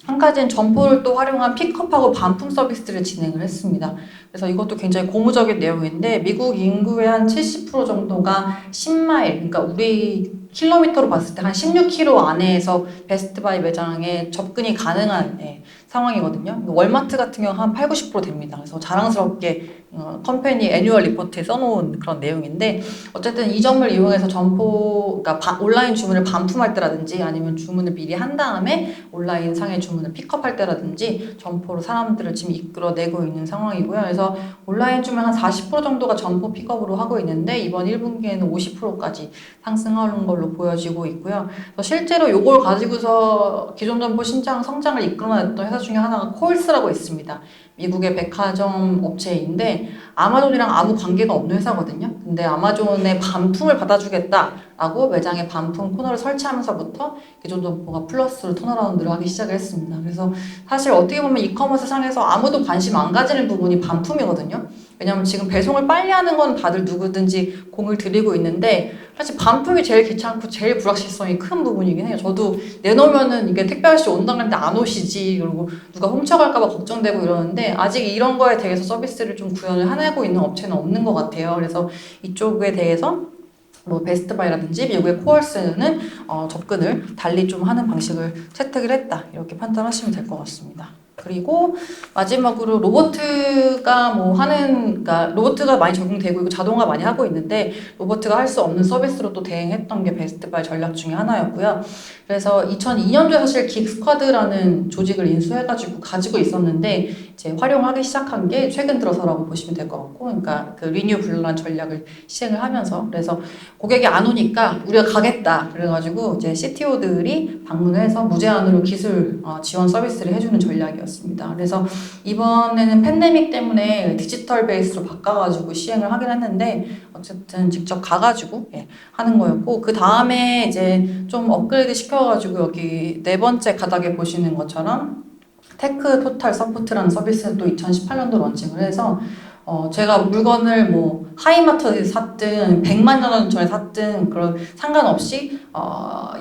한 가지는 점포를 또 활용한 픽업하고 반품 서비스를 진행을 했습니다. 그래서 이것도 굉장히 고무적인 내용인데 미국 인구의 한 70% 정도가 10마일, 그러니까 우리 킬로미터로 봤을 때 한 16km 안에서 베스트바이 매장에 접근이 가능한 상황이거든요. 월마트 같은 경우 한 8, 90% 됩니다. 그래서 자랑스럽게 컴퍼니 애뉴얼 리포트에 써놓은 그런 내용인데 어쨌든 이 점을 이용해서 점포, 그러니까 온라인 주문을 반품할 때라든지 아니면 주문을 미리 한 다음에 온라인 상의 주문을 픽업할 때라든지 점포로 사람들을 지금 이끌어내고 있는 상황이고요. 그래서 온라인 주문 한 40% 정도가 점포 픽업으로 하고 있는데 이번 1분기에는 50%까지 상승하는 걸로 보여지고 있고요. 실제로 이걸 가지고서 기존 점포 신장 성장을 이끌어냈던 회사 중에 하나가 콜스라고 있습니다. 미국의 백화점 업체인데 아마존이랑 아무 관계가 없는 회사거든요. 근데 아마존의 반품을 받아주겠다라고 매장에 반품 코너를 설치하면서부터 기존 점포가 플러스로 턴어라운드를 하기 시작을 했습니다. 그래서 사실 어떻게 보면 이커머스 상에서 아무도 관심 안 가지는 부분이 반품이거든요. 왜냐면 지금 배송을 빨리 하는 건 다들 누구든지 공을 들이고 있는데 사실 반품이 제일 귀찮고 제일 불확실성이 큰 부분이긴 해요. 저도 내놓으면은 이게 택배 아저씨 온다고 했는데 안 오시지, 그리고 누가 훔쳐갈까봐 걱정되고 이러는데 아직 이런 거에 대해서 서비스를 좀 구현을 해내고 있는 업체는 없는 것 같아요. 그래서 이쪽에 대해서 뭐 베스트바이라든지 미국의 코얼스는 접근을 달리 좀 하는 방식을 채택을 했다 이렇게 판단하시면 될 것 같습니다. 그리고 마지막으로 로보트가 그러니까 로보트가 많이 적용되고 있고 자동화 많이 하고 있는데 로보트가 할 수 없는 서비스로 또 대행했던 게 베스트바이 전략 중에 하나였고요. 그래서 2002년도에 사실 긱스쿼드라는 조직을 인수해가지고 가지고 있었는데 이제 활용하기 시작한 게 최근 들어서라고 보시면 될 것 같고, 그러니까 그 리뉴 블루란 전략을 시행을 하면서 그래서 고객이 안 오니까 우리가 가겠다 그래가지고 이제 CTO들이 방문을 해서 무제한으로 기술 지원 서비스를 해주는 전략이었습니다. 그래서 이번에는 팬데믹 때문에 디지털 베이스로 바꿔가지고 시행을 하긴 했는데 어쨌든 직접 가가지고 하는 거였고, 그 다음에 이제 좀 업그레이드 시켜가지고 여기 네 번째 가닥에 보시는 것처럼 테크 토탈 서포트라는 서비스를 또 2018년도 런칭을 해서 제가 물건을 뭐 하이마트에서 샀든 100만 원 전에 샀든 그런 상관없이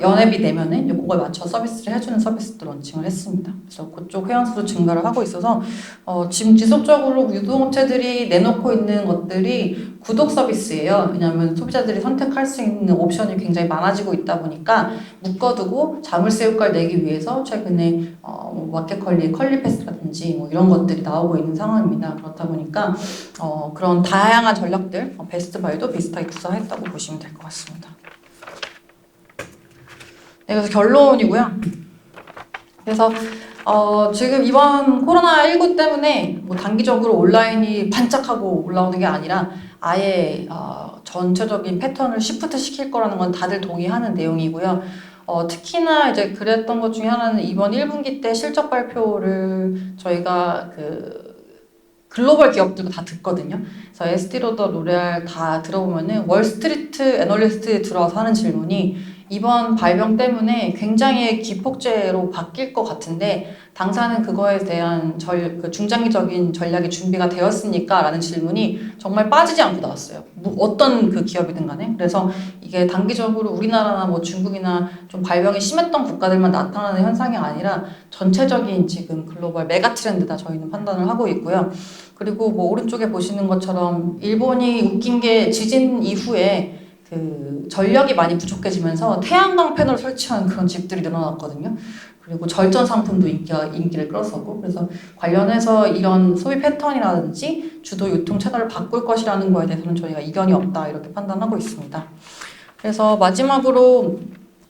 연회비 내면은 그거에 맞춰 서비스를 해주는 서비스도 런칭을 했습니다. 그래서 그쪽 회원수도 증가를 하고 있어서 지금 지속적으로 유통업체들이 내놓고 있는 것들이 구독 서비스예요. 왜냐하면 소비자들이 선택할 수 있는 옵션이 굉장히 많아지고 있다 보니까 묶어두고 자물쇠 효과를 내기 위해서 최근에 마켓컬리 컬리패스라든지 뭐 이런 것들이 나오고 있는 상황입니다. 그렇다 보니까 그런 다양한 전략들 베스트바이도 비슷하게 구사했다고 보시면 될 것 같습니다. 네, 그래서 결론이고요. 그래서 지금 이번 코로나19 때문에 뭐 단기적으로 온라인이 반짝하고 올라오는 게 아니라 아예 전체적인 패턴을 시프트 시킬 거라는 건 다들 동의하는 내용이고요. 특히나 이제 그랬던 것 중에 하나는 이번 1분기 때 실적 발표를 저희가 글로벌 기업들도 다 듣거든요. 그래서 에스티로더, 로레알 다 들어보면은 월스트리트 애널리스트 들어와서 하는 질문이 이번 발병 때문에 굉장히 기폭제로 바뀔 것 같은데 당사는 그거에 대한 중장기적인 전략이 준비가 되었습니까? 라는 질문이 정말 빠지지 않고 나왔어요. 어떤 그 기업이든 간에. 그래서 이게 단기적으로 우리나라나 뭐 중국이나 좀 발병이 심했던 국가들만 나타나는 현상이 아니라 전체적인 지금 글로벌 메가 트렌드다 저희는 판단을 하고 있고요. 그리고 뭐 오른쪽에 보시는 것처럼 일본이 웃긴 게 지진 이후에 전력이 많이 부족해지면서 태양광 패널을 설치한 그런 집들이 늘어났거든요. 그리고 절전 상품도 인기를 끌었었고, 그래서 관련해서 이런 소비 패턴이라든지 주도 유통 채널을 바꿀 것이라는 거에 대해서는 저희가 이견이 없다 이렇게 판단하고 있습니다. 그래서 마지막으로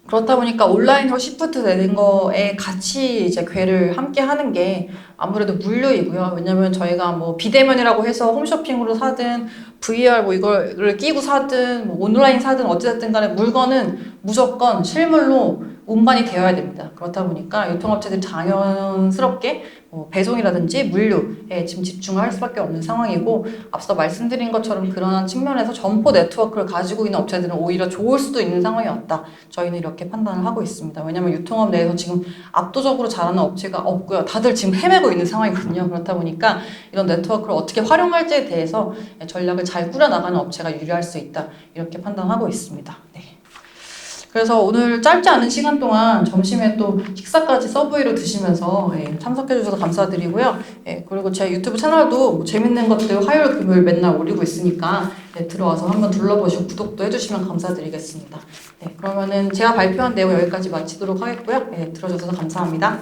그렇다 보니까 온라인으로 시프트 되는 거에 같이 이제 궤를 함께 하는 게 아무래도 물류이고요. 왜냐면 저희가 뭐 비대면이라고 해서 홈쇼핑으로 사든 VR 뭐 이거를 끼고 사든 뭐 온라인 사든 어찌됐든 간에 물건은 무조건 실물로 운반이 되어야 됩니다. 그렇다 보니까 유통업체들이 자연스럽게 뭐 배송이라든지 물류에 지금 집중을 할 수밖에 없는 상황이고, 앞서 말씀드린 것처럼 그러한 측면에서 점포 네트워크를 가지고 있는 업체들은 오히려 좋을 수도 있는 상황이 왔다. 저희는 이렇게 판단을 하고 있습니다. 왜냐하면 유통업 내에서 지금 압도적으로 잘하는 업체가 없고요. 다들 지금 헤매고 있는 상황이거든요. 그렇다 보니까 이런 네트워크를 어떻게 활용할지에 대해서 전략을 잘 꾸려나가는 업체가 유리할 수 있다. 이렇게 판단하고 있습니다. 네. 그래서 오늘 짧지 않은 시간 동안 점심에 또 식사까지 서브웨이로 드시면서 참석해 주셔서 감사드리고요. 그리고 제 유튜브 채널도 뭐 재밌는 것들 화요일 금요일 맨날 올리고 있으니까 들어와서 한번 둘러보시고 구독도 해주시면 감사드리겠습니다. 그러면은 제가 발표한 내용 여기까지 마치도록 하겠고요. 들어주셔서 감사합니다.